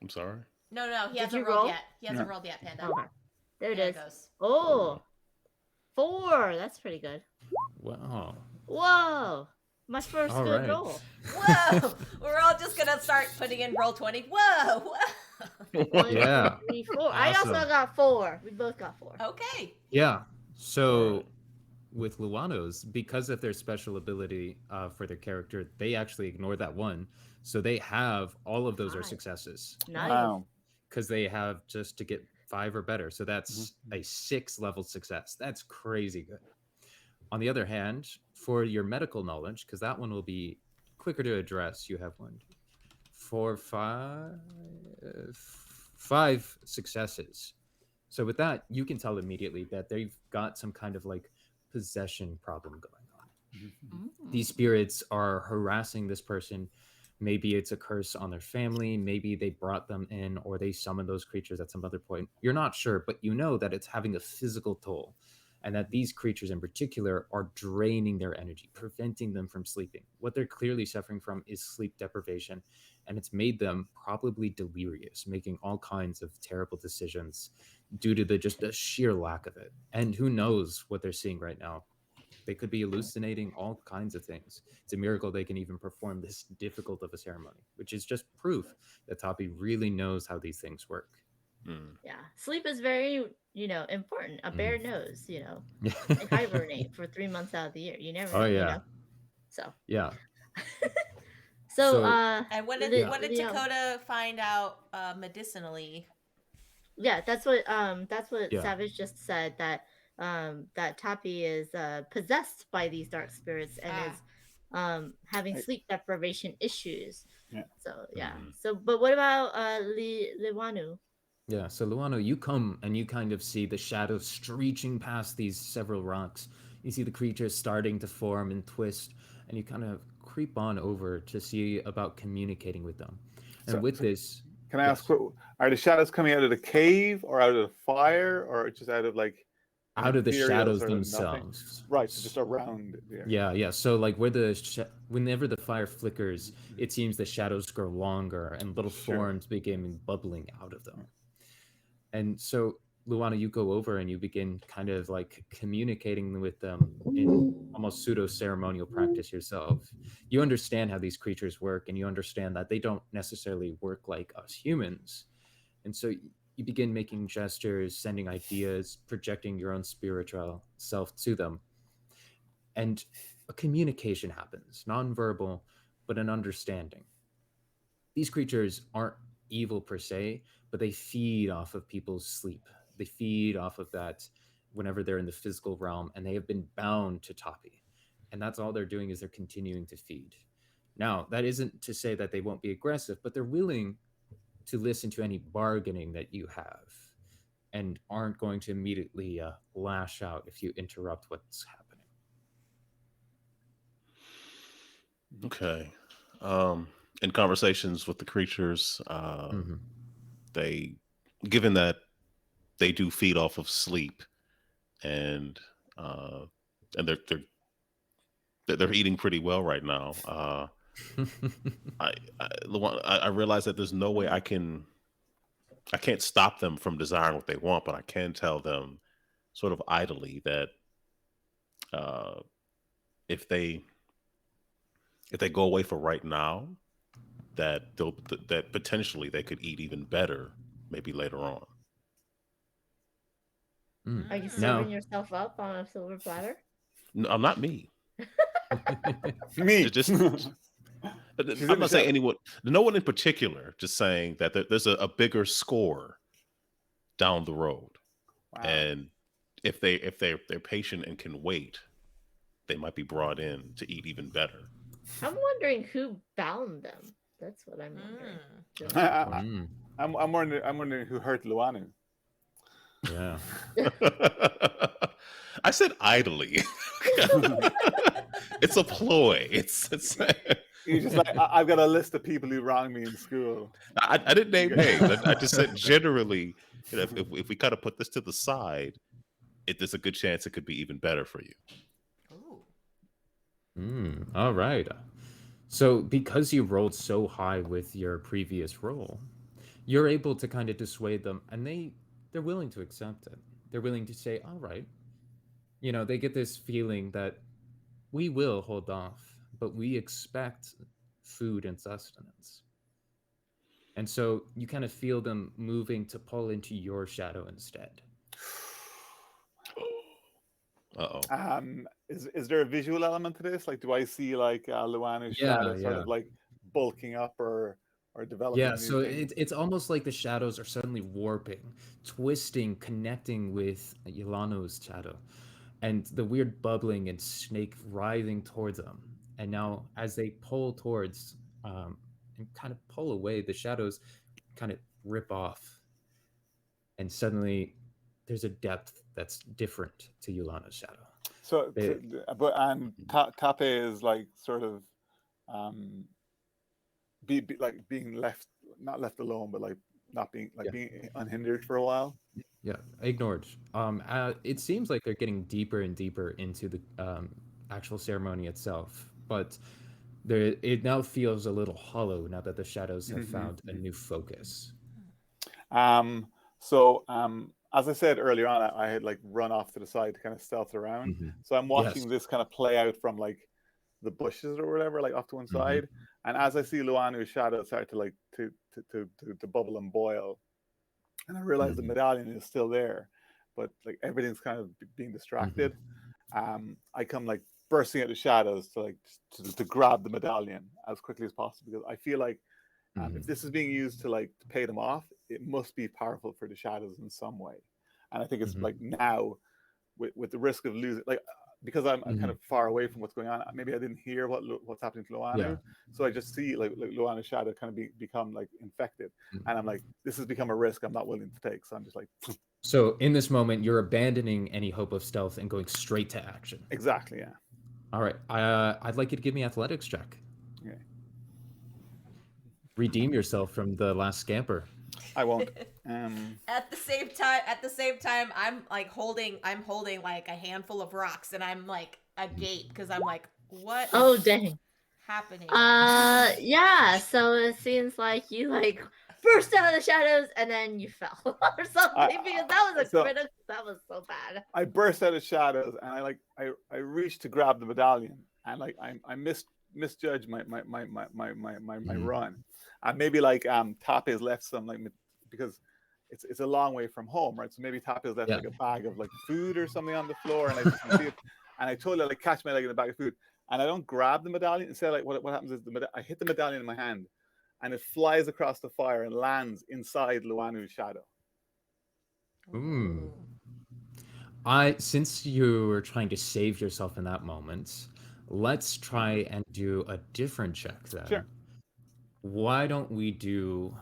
I'm sorry. No, he Did hasn't you rolled roll? yet. He hasn't rolled yet, Panda. Okay. There it There is. it goes. Oh, 4. That's pretty good. Wow. Whoa. My first All good right. roll. Whoa! We're all just gonna start putting in roll 20. Whoa! 1, Yeah. 2, 3, 4. I also Awesome. got 4. We both got 4. Okay. Yeah. So with Luanos, because of their special ability for their character, they actually ignore that 1. So they have all of those are Nice. successes. Nice. Wow. Because they have just to get 5 or better. So that's a 6 level success. That's crazy good. On the other hand, for your medical knowledge, because that one will be quicker to address, you have 1, 4, 5 successes. So with that, you can tell immediately that they've got some kind of like possession problem going on. These spirits are harassing this person. Maybe it's a curse on their family. Maybe they brought them in, or they summoned those creatures at some other point. You're not sure, but you know that it's having a physical toll, and that these creatures in particular are draining their energy, preventing them from sleeping. What they're clearly suffering from is sleep deprivation, and it's made them probably delirious, making all kinds of terrible decisions due to just the sheer lack of it. And who knows what they're seeing right now. They could be hallucinating all kinds of things. It's a miracle they can even perform this difficult of a ceremony, which is just proof that Tapi really knows how these things work. Yeah. Sleep is very, important. A bear knows, they hibernate for 3 months out of the year. You never know, Oh, yeah. So. Yeah. So, and what did Dakota find out medicinally? Yeah, that's what Yeah. Savage just said, that that Tapi is possessed by these dark spirits and is having sleep deprivation issues. Yeah. So yeah. So but what about Liwanu? Yeah, so Luano, you come and you kind of see the shadows stretching past these several rocks. You see the creatures starting to form and twist, and you kind of creep on over to see about communicating with them. And this... Can I ask, are the shadows coming out of the cave, or out of the fire, or just out of like... Out of the shadows or themselves. nothing? Right, so just around it. Yeah. So like where whenever the fire flickers, it seems the shadows grow longer and little forms begin bubbling out of them. And so, Luana, you go over and you begin kind of like communicating with them in almost pseudo-ceremonial practice yourself. You understand how these creatures work, and you understand that they don't necessarily work like us humans. And so you begin making gestures, sending ideas, projecting your own spiritual self to them. And a communication happens, nonverbal, but an understanding. These creatures aren't evil per se, but they feed off of people's sleep. They feed off of that whenever they're in the physical realm, and they have been bound to Tapi. And that's all they're doing, is they're continuing to feed. Now, that isn't to say that they won't be aggressive, but they're willing to listen to any bargaining that you have, and aren't going to immediately lash out if you interrupt what's happening. Okay. In conversations with the creatures, they, given that they do feed off of sleep, and they're eating pretty well right now. I realize that there's no way I can't stop them from desiring what they want, but I can tell them sort of idly that if they go away for right now, that that potentially they could eat even better maybe later on. Are you serving yourself up on a silver platter? No, I'm not me. Me. I'm not saying anyone, no one in particular, just saying that there's a bigger score down the road. Wow. And if they're patient and can wait, they might be brought in to eat even better. I'm wondering who bound them. That's what I'm wondering. Mm. I'm wondering who hurt Luanu. Yeah. I said idly. It's a ploy. It's. You're just like, I've got a list of people who wronged me in school. I didn't name names. I just said generally, if we kind of put this to the side, there's a good chance it could be even better for you. Ooh. All right. So because you rolled so high with your previous roll, you're able to kind of dissuade them, and they're willing to accept it. They're willing to say, all right. You know, they get this feeling that we will hold off, but we expect food and sustenance. And so you kind of feel them moving to pull into your shadow instead. Uh-oh. Is there a visual element to this? Like, do I see like Luanu's shadow sort of like bulking up or developing? Yeah, so it's almost like the shadows are suddenly warping, twisting, connecting with Yolano's shadow, and the weird bubbling and snake writhing towards them. And now, as they pull towards and kind of pull away, the shadows kind of rip off, and suddenly there's a depth that's different to Yolano's shadow. So, Tape is like sort of being left, not left alone, but like not being being unhindered for a while. Yeah, ignored. It seems like they're getting deeper and deeper into the actual ceremony itself, but it now feels a little hollow now that the shadows have found a new focus. As I said earlier on, I had like run off to the side to kind of stealth around. So I'm watching this kind of play out from like the bushes or whatever, like off to one side. And as I see Luanu's shadow start to like to bubble and boil, and I realize the medallion is still there, but like everything's kind of being distracted. I come like bursting out the shadows to grab the medallion as quickly as possible, because I feel like if this is being used to pay them off, it must be powerful for the shadows in some way. And I think it's like now with the risk of losing, like, because I'm kind of far away from what's going on, maybe I didn't hear what's happening to Luanu. So I just see like Luanu's shadow kind of become like infected. And I'm like, this has become a risk I'm not willing to take. So I'm just like... So in this moment, you're abandoning any hope of stealth and going straight to action. Exactly, yeah. All right. I'd like you to give me an athletics check. Okay. Redeem yourself from the last scamper. I won't. At the same time, I'm holding like a handful of rocks, and I'm like agape because I'm like, what? Oh dang! Happening? Yeah. So it seems like you burst out of the shadows and then you fell or something, because that was critical. That was so bad. I burst out of shadows and I reached to grab the medallion, and I misjudged my run, and maybe Tape has left some because it's a long way from home, right? So maybe Tape has left like a bag of food or something on the floor, and I just see it, and I totally catch my leg in the bag of food, and I don't grab the medallion. Instead, what happens is I hit the medallion in my hand, and it flies across the fire and lands inside Luanu's shadow. Since you were trying to save yourself in that moment, let's try and do a different check then. Sure. Why don't we do...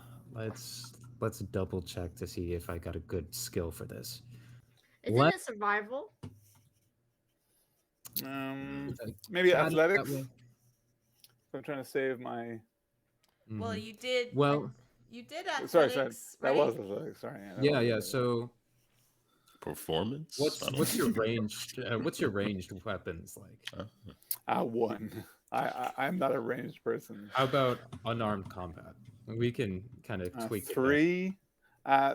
Let's double check to see if I got a good skill for this. Isn't it survival? Maybe athletics. I'm trying to save my... Well, you did. Well, you did athletics. Sorry, right? that was athletics. Sorry. Yeah. So, performance. What's your ranged? What's your ranged weapons like? One. I'm not a ranged person. How about unarmed combat? We can kind of tweak 3.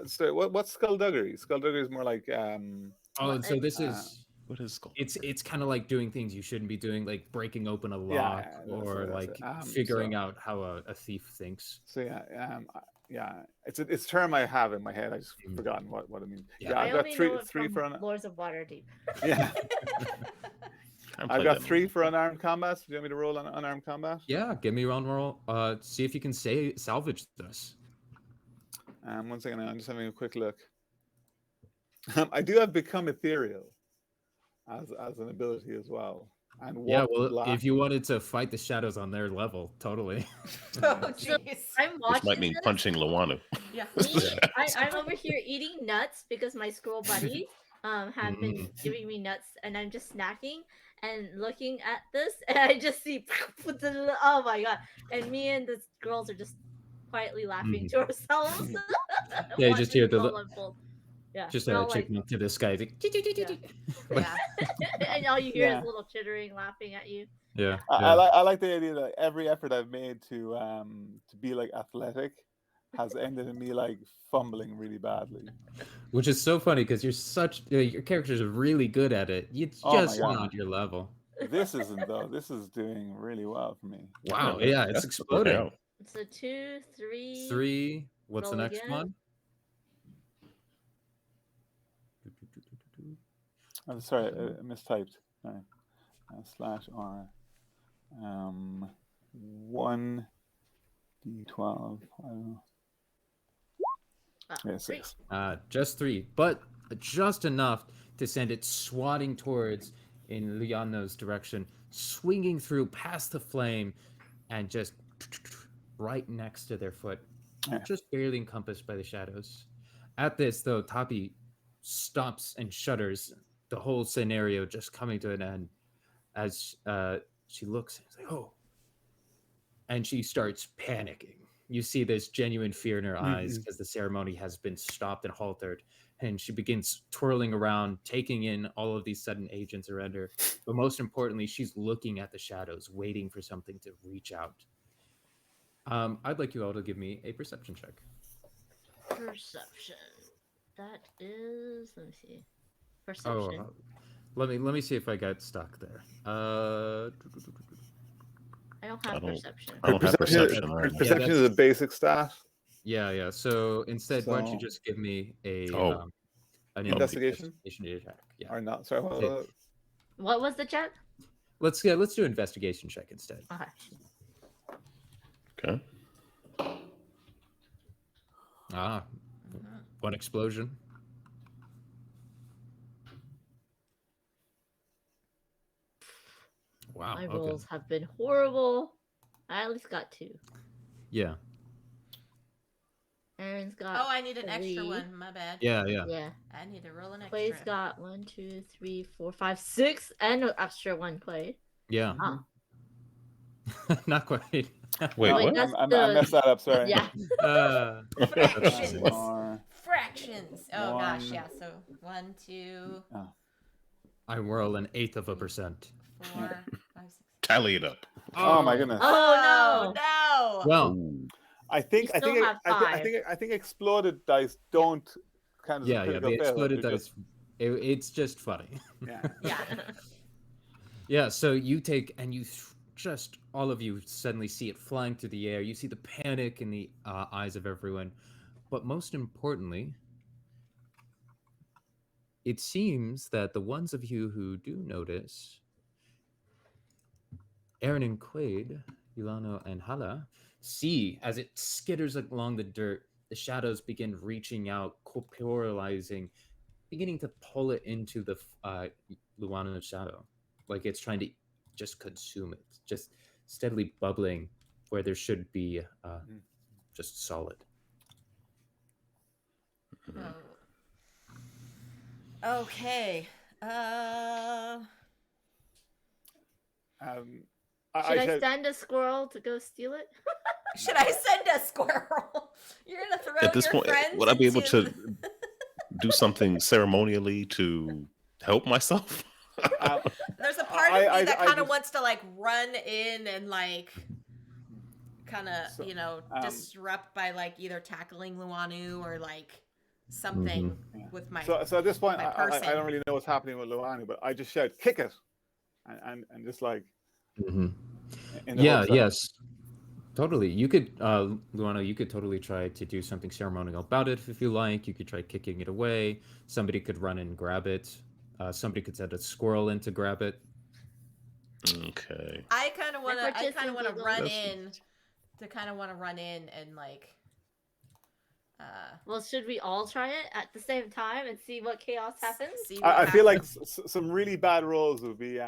So what's skullduggery? Skullduggery is more like. So this is. What is skull? It's kind of like doing things you shouldn't be doing, like breaking open a lock or figuring out how a thief thinks. So it's a term I have in my head. I just forgotten what it means. Yeah, I've got three for Lords of Waterdeep. Yeah. I've got 3 for unarmed combat. Do you want me to roll on unarmed combat? Yeah, give me one roll. See if you can salvage this. 1 second. I'm just having a quick look. I do have become ethereal as an ability as well. and Yeah, walk well, black. if you wanted to fight the shadows on their level, totally. Oh, So jeez. I'm Which watching might mean this. punching Luana. Yeah. I'm over here eating nuts because my squirrel buddies have been giving me nuts, and I'm just snacking and looking at this, and I just see oh my god, and me and the girls are just quietly laughing to ourselves. Yeah, you just hear watching the this all unfold. Yeah, just we're a all like, chipmunk to the sky. Like, Yeah. and all you hear Yeah. is little chittering, laughing at you. yeah, I like the idea that every effort I've made to be like athletic has ended in me like fumbling really badly. which is so funny because your characters are really good at it. It's Oh my just God. not your level. This isn't though. This is doing really well for me. Wow, Yeah, yeah, it's that's exploding. working out. So 2, 3. 3. What's the Roll next again. one? I'm sorry, I mistyped. Sorry. /R. 1d12. I don't know. Yeah, 6. Just 3, but just enough to send it swatting towards in Liano's direction, swinging through past the flame, and just right next to their foot, Yeah. just barely encompassed by the shadows. At this, though, Tapi stops and shudders, the whole scenario just coming to an end as she looks and is like, oh, and she starts panicking. You see this genuine fear in her eyes because the ceremony has been stopped and halted, and she begins twirling around, taking in all of these sudden agents around her. But most importantly, she's looking at the shadows, waiting for something to reach out. I'd like you all to give me a perception check. Perception. That is, let me see. Perception. Oh, let me see if I got stuck there. I don't have perception. I don't have perception. Right? Perception is a basic stat. Yeah. So instead, why don't you So- just give me a an Investigation? check? Yeah. Or not? Sorry. What was the check? Let's do an investigation check instead. Okay. Okay. One explosion. Wow. My Okay. rolls have been horrible. I at least got 2. Yeah. Aaron's got. Oh, I need an extra 3. one. My bad. Yeah. Yeah. I need to roll an extra. Clay's got 1, 2, 3, 4, 5, 6, and an extra 1. Clay. Yeah. Oh. Not quite. Wait, Wait, what? I messed that up. Sorry. Yeah. Fractions. Or- Fractions. Oh gosh, One. yeah. So 1, 2, I whirl an 1/8%. 4, 5, 6. Tally it up. Oh my goodness. Oh, no! Well, Ooh. I think You still have 5. I think exploded dice don't count as a yeah. critical The fail. exploded They're dice. It's just funny. Yeah. Yeah. Yeah, so you take and you just all of you suddenly see it flying through the air. You see the panic in the eyes of everyone, but most importantly, it seems that the ones of you who do notice, Aaron and Quaid, Yulano and Hala, see as it skitters along the dirt, the shadows begin reaching out, corporealizing, beginning to pull it into the Luana's shadow. Like it's trying to just consume it, just steadily bubbling where there should be just solid. Oh. Okay. Should I send a squirrel to go steal it? Should I send a squirrel? You're gonna throw At this your point, friends would I be able into to do something ceremonially to help myself? There's a part of me that kind of just- wants to like run in and like kind of disrupt by like either tackling Luanu or like something with my. So at this point, my I person. don't really know what's happening with Luani, but I just shout, "Kick it!" and just like. in the Yeah, hopes that- yes. Totally. You could, Luana, you could totally try to do something ceremonial about it if you like. You could try kicking it away. Somebody could run and grab it. Somebody could send a squirrel in to grab it. Okay. I kind of want to. I purchased kind of want to illegal- run That's- in. To kind of want to run in and like. Well, should we all try it at the same time and see what chaos happens? See what I feel like happens. some really bad rolls would be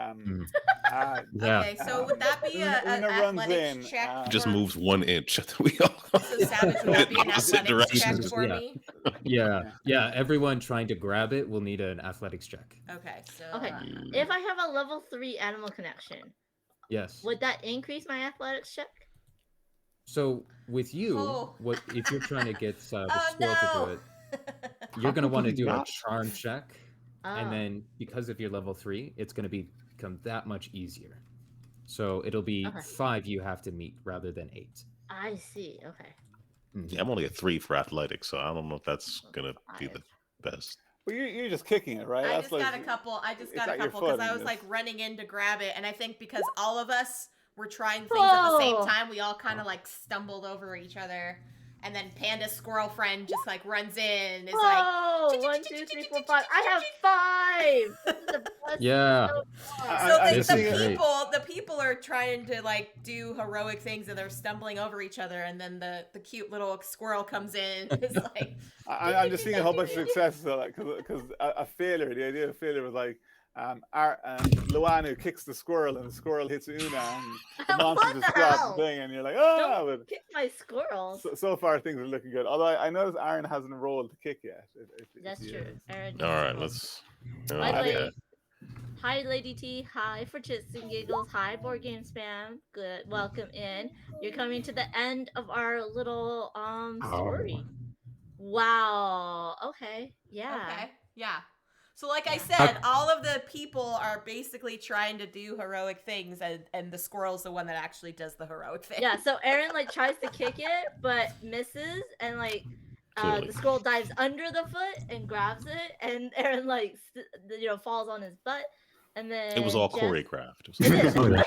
Yeah. Okay, so would that be an Una runs athletics in, check? Just for- moves 1 inch. We all So Savage, would that be an opposite athletics check directions. for Yeah. me? Yeah. Everyone trying to grab it will need an athletics check. Okay, so Okay. If I have a level 3 animal connection, Yes. would that increase my athletics check? So with you, Oh. what if you're trying to get the Oh, squirrel to do no. it? You're gonna want to do a not? charm check, Oh. and then because of your level 3, it's gonna become that much easier. So it'll be Okay. 5 you have to meet rather than 8. I see. Okay. Yeah, I'm only a 3 for athletics, so I don't know if that's gonna be the best. Well, you're just kicking it, right? I That's just like, got a couple. I just it's got a at your couple because foot I and was like just- running in to grab it, and I think because all of us were trying things at the same Whoa. time, we all kind of like stumbled over each other, and then Panda's squirrel friend just like runs in, is like, Whoa! 1, 2, 3, 4, 5. I have 5. This is the best Yeah. so far. so I the, This the is great. people are trying to like do heroic things, and they're stumbling over each other, and then the cute little squirrel comes in, and is like, I'm just seeing a whole bunch of successes, because a failure. The idea of failure was like, Luanu kicks the squirrel, and the squirrel hits Una, and the monster What just the drops hell? the thing, and you're like, oh! Don't kick my squirrels. So far, things are looking good. Although I noticed Aaron hasn't rolled to kick yet. That's true. Aaron All right, doesn't let's. roll. I By the think way, hi Lady T. Hi for chits and giggles. Hi board game spam. Good. Welcome in. You're coming to the end of our little story. Wow. Okay. Yeah. okay, yeah. So like I said, all of the people are basically trying to do heroic things, and the squirrel's the one that actually does the heroic thing. Yeah. So Aaron like tries to kick it, but misses, and like Clearly. the squirrel dives under the foot and grabs it, and Aaron like falls on his butt, and then It was all Jess- choreographed. It is. Oh, yeah.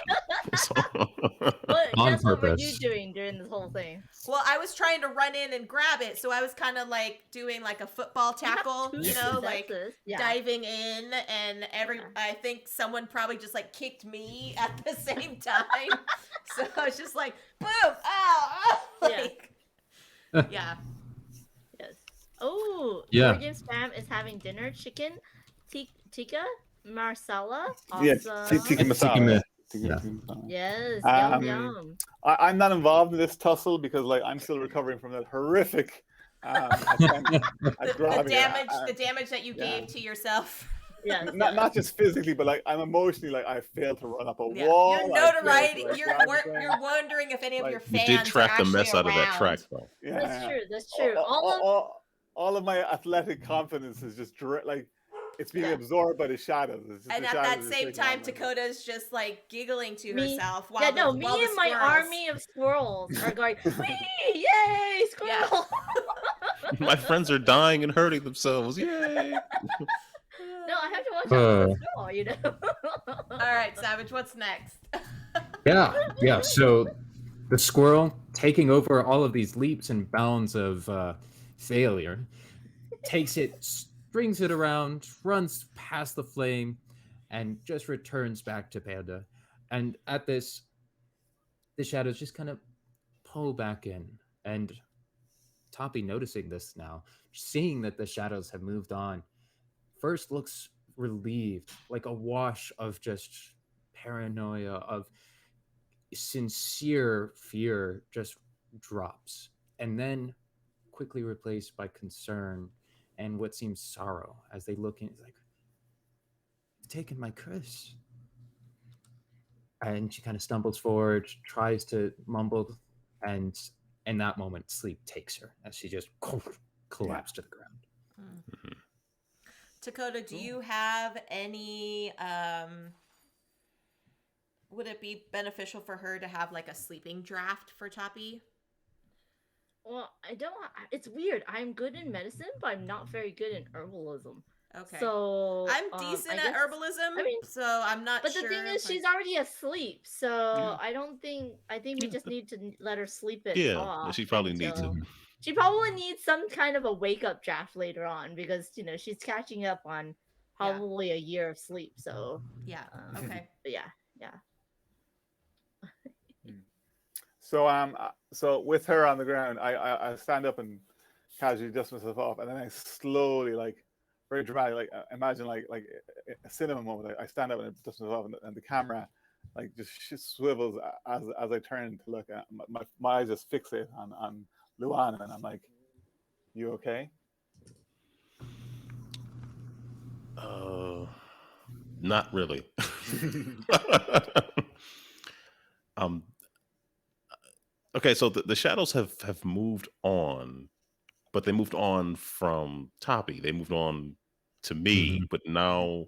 What, On Jess, what were you purpose. doing during this whole thing? Well, I was trying to run in and grab it, so I was kind of like doing like a football tackle, you know, like Yeah. diving in, and I think someone probably just like kicked me at the same time. So I was just like, boom, ow, ow. Like, yeah. Yes. Oh, Yeah. Board Game Spam is having dinner. Chicken, tikka, marsala. Awesome. Yes, tikka masala. Yeah. Yes, Um, yum. I'm not involved in this tussle because like I'm still recovering from that horrific attempt at The grabbing it. damage that you gave to yourself. Yes. Not just physically, but like I'm emotionally like I failed to run up a Yeah. wall. Your I failed to, notoriety. like, You're grab the thing. you're wondering if any of your You fans did track are the actually mess out of that around. track, though. Yeah. That's true. That's true. All of my athletic confidence is just like it's being absorbed by the shadows. It's just And the at that shadows are same taking time, over. Dakota's just like giggling to Me- herself while Yeah, the, no, me while the and my squirrels- army of squirrels are going, whee, yay, squirrel! My friends are dying and hurting themselves. Yay! No, I have to watch out for the squirrel, you know? All right, Savage, what's next? Yeah. So the squirrel taking over all of these leaps and bounds of failure, takes it, springs it around, runs past the flame, and just returns back to Panda. And at this, the shadows just kind of pull back in. And Toppy, noticing this now, seeing that the shadows have moved on, first looks relieved, like a wash of just paranoia, of sincere fear just drops, and then quickly replaced by concern and what seems sorrow as they look in. It's like, "You've taken my Chris." And she kind of stumbles forward, tries to mumble, and in that moment, sleep takes her as she just collapsed to the ground. Dakota, do you have any would it be beneficial for her to have like a sleeping draft for Toppy? Well, I don't. It's weird. I'm good in medicine, but I'm not very good in herbalism. Okay. So I'm decent at herbalism, I mean, so I'm not But sure. the thing is, if I- she's already asleep, so I don't think. I think we just need to let her sleep it Yeah, off. she probably needs it. until- She probably needs some kind of a wake up draft later on because she's catching up on probably a year of sleep. So yeah. Okay. but yeah. So with her on the ground, I stand up and casually dust myself off, and then I slowly, like very dramatic, like imagine like a cinema moment. I stand up and I dust myself off, and the camera like just swivels as I turn to look at my eyes just fixate on Luana, and I'm like, "You okay?" Not really. um. Okay, so the shadows have moved on, but they moved on from Toppy. They moved on to me, but now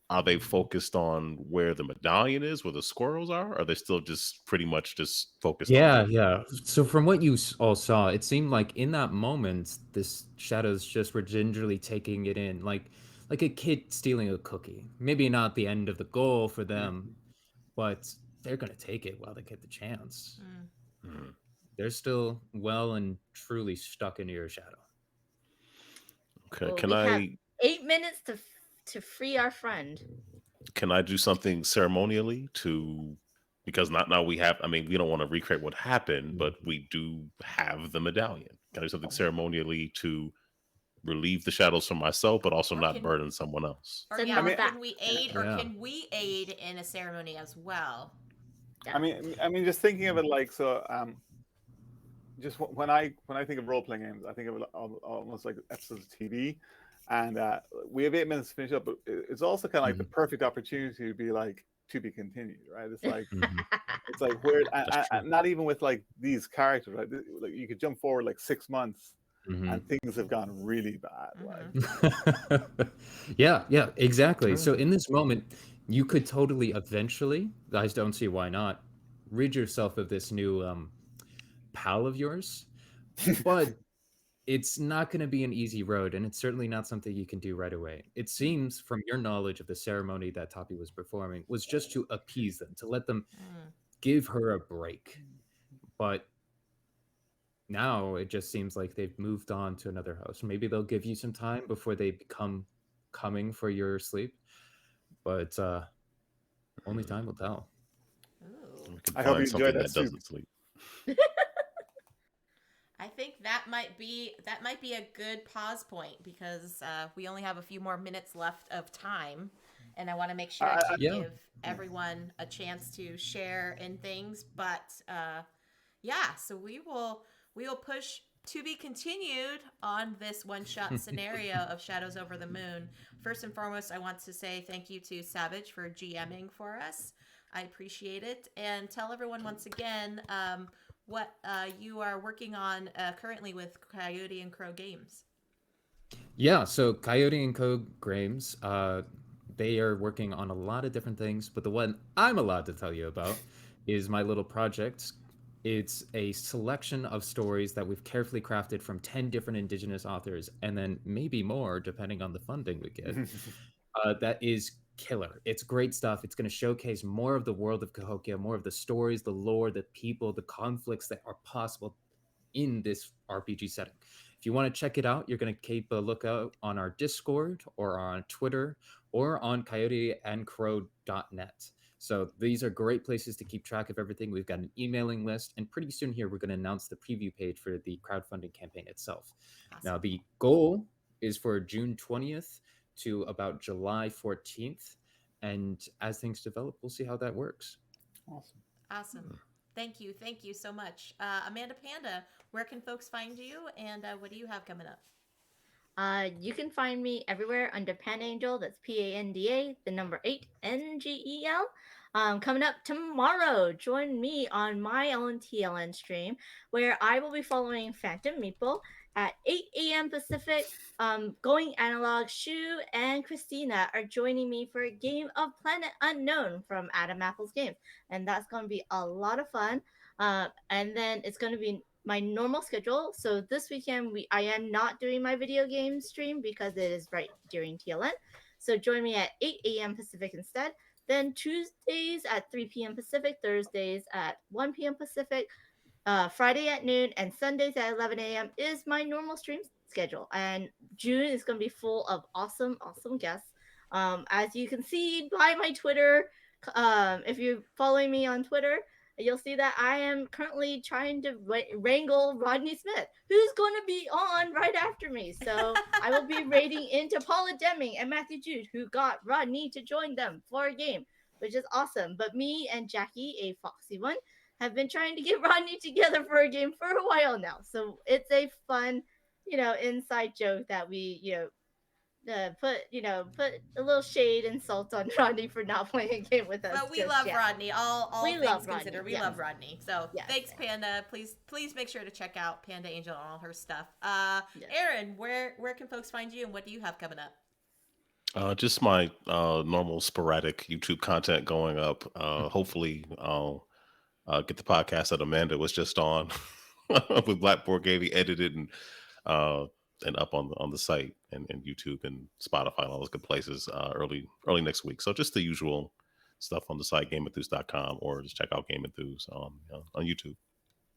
are they focused on where the medallion is, where the squirrels are? Or are they still just pretty much just focused on Yeah, me? yeah. So from what you all saw, it seemed like in that moment, this shadows just were gingerly taking it in, like a kid stealing a cookie. Maybe not the end of the goal for them, but they're gonna take it while they get the chance. Hmm. They're still well and truly stuck into your shadow. Okay, Well, can we have I 8 minutes to free our friend. do something ceremonially to, because not now we have, I mean, we don't want to recreate what happened, but we do have the medallion. Can I do something ceremonially to relieve the shadows from myself, but also Or not can- burden someone else? Or So yeah, now or that can we aid? Or Yeah. can we aid in a ceremony as well? I mean, just thinking of it like so. Just when I think of role playing games, I think of it almost like episodes of TV, and we have 8 minutes to finish up. But it's also kind of like the perfect opportunity to be like to be continued, right? It's like it's like where not even with like these characters, right? Like you could jump forward like 6 months, and things have gone really bad. Like Yeah, exactly. So in this moment, you could totally eventually, I just don't see why not, rid yourself of this new pal of yours. But it's not going to be an easy road, and it's certainly not something you can do right away. It seems from your knowledge of the ceremony that Toppy was performing was just to appease them, to let them give her a break. But now it just seems like they've moved on to another house. Maybe they'll give you some time before they become coming for your sleep, but only time will tell. We can I hope you find enjoyed something that that soup. doesn't sleep. I think that might be a good pause point because we only have a few more minutes left of time, and I want to make sure to give everyone a chance to share in things. But yeah, so we will push to be continued on this one-shot scenario of Shadows Over the Moon. First and foremost, I want to say thank you to Savage for GMing for us. I appreciate it, and tell everyone once again what you are working on currently with Coyote and Crow Games. Yeah, so Coyote and Crow Games, they are working on a lot of different things, but the one I'm allowed to tell you about is my little project. It's a selection of stories that we've carefully crafted from 10 different Indigenous authors, and then maybe more, depending on the funding we get. That is killer. It's great stuff. It's going to showcase more of the world of Cahokia, more of the stories, the lore, the people, the conflicts that are possible in this RPG setting. If you want to check it out, you're going to keep a lookout on our Discord or on Twitter or on coyoteandcrow.net. So these are great places to keep track of everything. We've got an emailing list, and pretty soon here we're going to announce the preview page for the crowdfunding campaign itself. Awesome. Now, the goal is for June 20th to about July 14th. And as things develop, we'll see how that works. Awesome. Thank you so much. Amanda Panda, where can folks find you, and what do you have coming up? You can find me everywhere under Pandangel. That's PANDA, the number 8, NGEL. Coming up tomorrow, join me on my own TLN stream where I will be following Phantom Meeple at 8 a.m. Pacific. Going Analog, Shu and Christina are joining me for a game of Planet Unknown from Adam Apple's Games, and that's going to be a lot of fun. And then it's going to be my normal schedule. So this weekend I am not doing my video game stream because it is right during TLN. So join me at 8 a.m. Pacific instead. Then Tuesdays at 3 p.m. Pacific, Thursdays at 1 p.m. Pacific, Friday at noon, and Sundays at 11 a.m. is my normal stream schedule. And June is going to be full of awesome guests. As you can see by my Twitter, if you're following me on Twitter, you'll see that I am currently trying to wrangle Rodney Smith, who's going to be on right after me. So I will be raiding into Paula Deming and Matthew Jude, who got Rodney to join them for a game. which is awesome. But me and Jackie, a foxy one, have been trying to get Rodney together for a game for a while now. So it's a fun, inside joke that we, put a little shade and salt on Rodney for not playing a game with us. But we just love yet. Rodney. All We things love considered, Rodney, we yes. love Rodney. So Yes. thanks, Panda. Please make sure to check out Panda Angel and all her stuff. Yes. Aaron, where can folks find you, and what do you have coming up? Just my normal sporadic YouTube content going up. Hopefully, I'll get the podcast that Amanda was just on with Blackboard Gaming edited and up on the site and YouTube and Spotify and all those good places early next week. So just the usual stuff on the site, GameEnthuse.com, or just check out Game Enthuse on YouTube.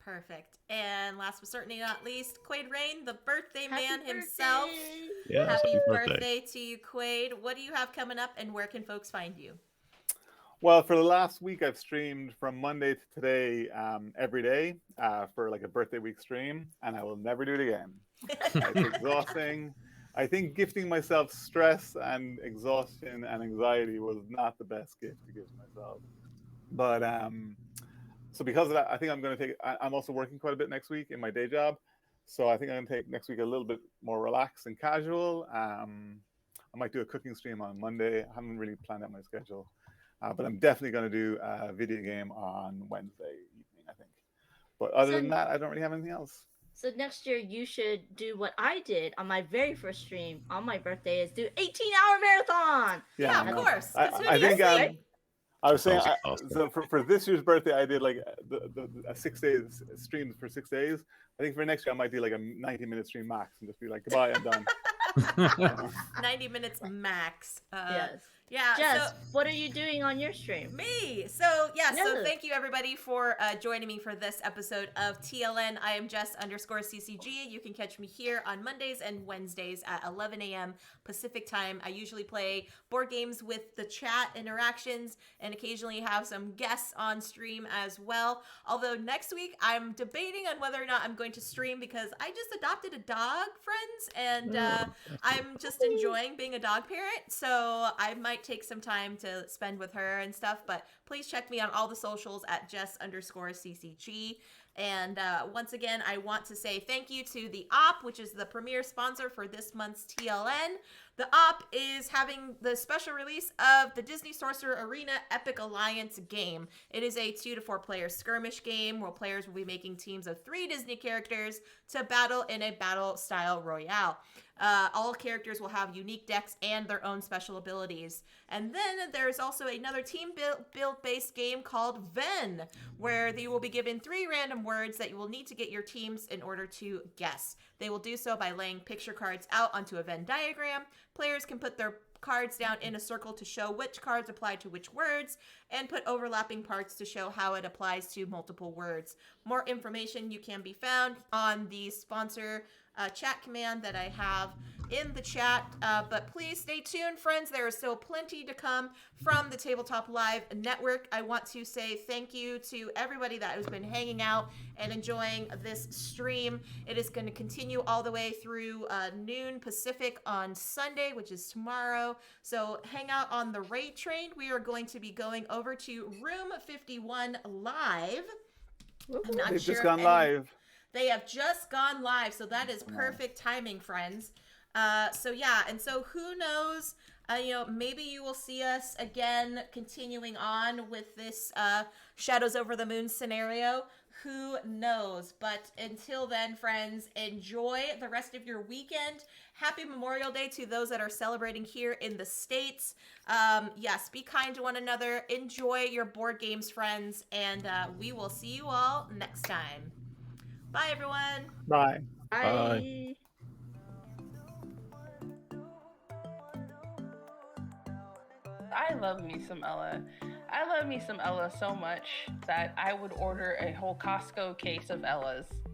Perfect. And last but certainly not least, Quaid Rain, the birthday Happy man himself. birthday. Yeah, Happy birthday to you, Quaid. What do you have coming up, and where can folks find you? Well, for the last week, I've streamed from Monday to today every day for like a birthday week stream, and I will never do it again. It's exhausting. I think gifting myself stress and exhaustion and anxiety was not the best gift to give myself. But so because of that, I think I'm going to take. I'm also working quite a bit next week in my day job, so I think I'm going to take next week a little bit more relaxed and casual. I might do a cooking stream on Monday. I haven't really planned out my schedule. But I'm definitely going to do a video game on Wednesday evening, I think. But other than that, I don't really have anything else. So next year you should do what I did on my very first stream on my birthday, is do 18-hour marathon. Yeah, of course. I think I was saying Awesome. so for this year's birthday, I did like a 6 days stream for 6 days. I think for next year I might do like a 90-minute stream max and just be like, goodbye, I'm done. 90 minutes max. Yes. Yeah. Jess, So what are you doing on your stream? me. So No. thank you everybody for joining me for this episode of TLN. I am Jess_CCG. You can catch me here on Mondays and Wednesdays at 11 a.m. Pacific time. I usually play board games with the chat interactions and occasionally have some guests on stream as well. Although next week I'm debating on whether or not I'm going to stream because I just adopted a dog, friends, and I'm just enjoying being a dog parent. So I might take some time to spend with her and stuff, but please check me on all the socials at Jess_CCG. And once again, I want to say thank you to the OP, which is the premier sponsor for this month's TLN. The OP is having the special release of the Disney Sorcerer Arena Epic Alliance game. It is a 2 to 4 player skirmish game where players will be making teams of 3 Disney characters to battle in a battle style royale. All characters will have unique decks and their own special abilities. And then there's also another team build based game called Venn, where they will be given 3 random words that you will need to get your teams in order to guess. They will do so by laying picture cards out onto a Venn diagram. Players can put their cards down in a circle to show which cards apply to which words, and put overlapping parts to show how it applies to multiple words. More information you can be found on the sponsor chat command that I have in the chat, but please stay tuned, friends. There is still plenty to come from the Tabletop Live Network. I want to say thank you to everybody that has been hanging out and enjoying this stream. It is going to continue all the way through noon Pacific on Sunday, which is tomorrow. So hang out on the raid train. We are going to be going over to Room 51 live. I'm not They've sure just if gone live. They have just gone live, so that is perfect timing, friends. So yeah, and so who knows, maybe you will see us again continuing on with this Shadows Over the Moon scenario. Who knows? But until then, friends, enjoy the rest of your weekend. Happy Memorial Day to those that are celebrating here in the States. Yes, be kind to one another. Enjoy your board games, friends, and we will see you all next time. Bye, everyone. Bye. Bye. I love me some Ella. I love me some Ella so much that I would order a whole Costco case of Ellas.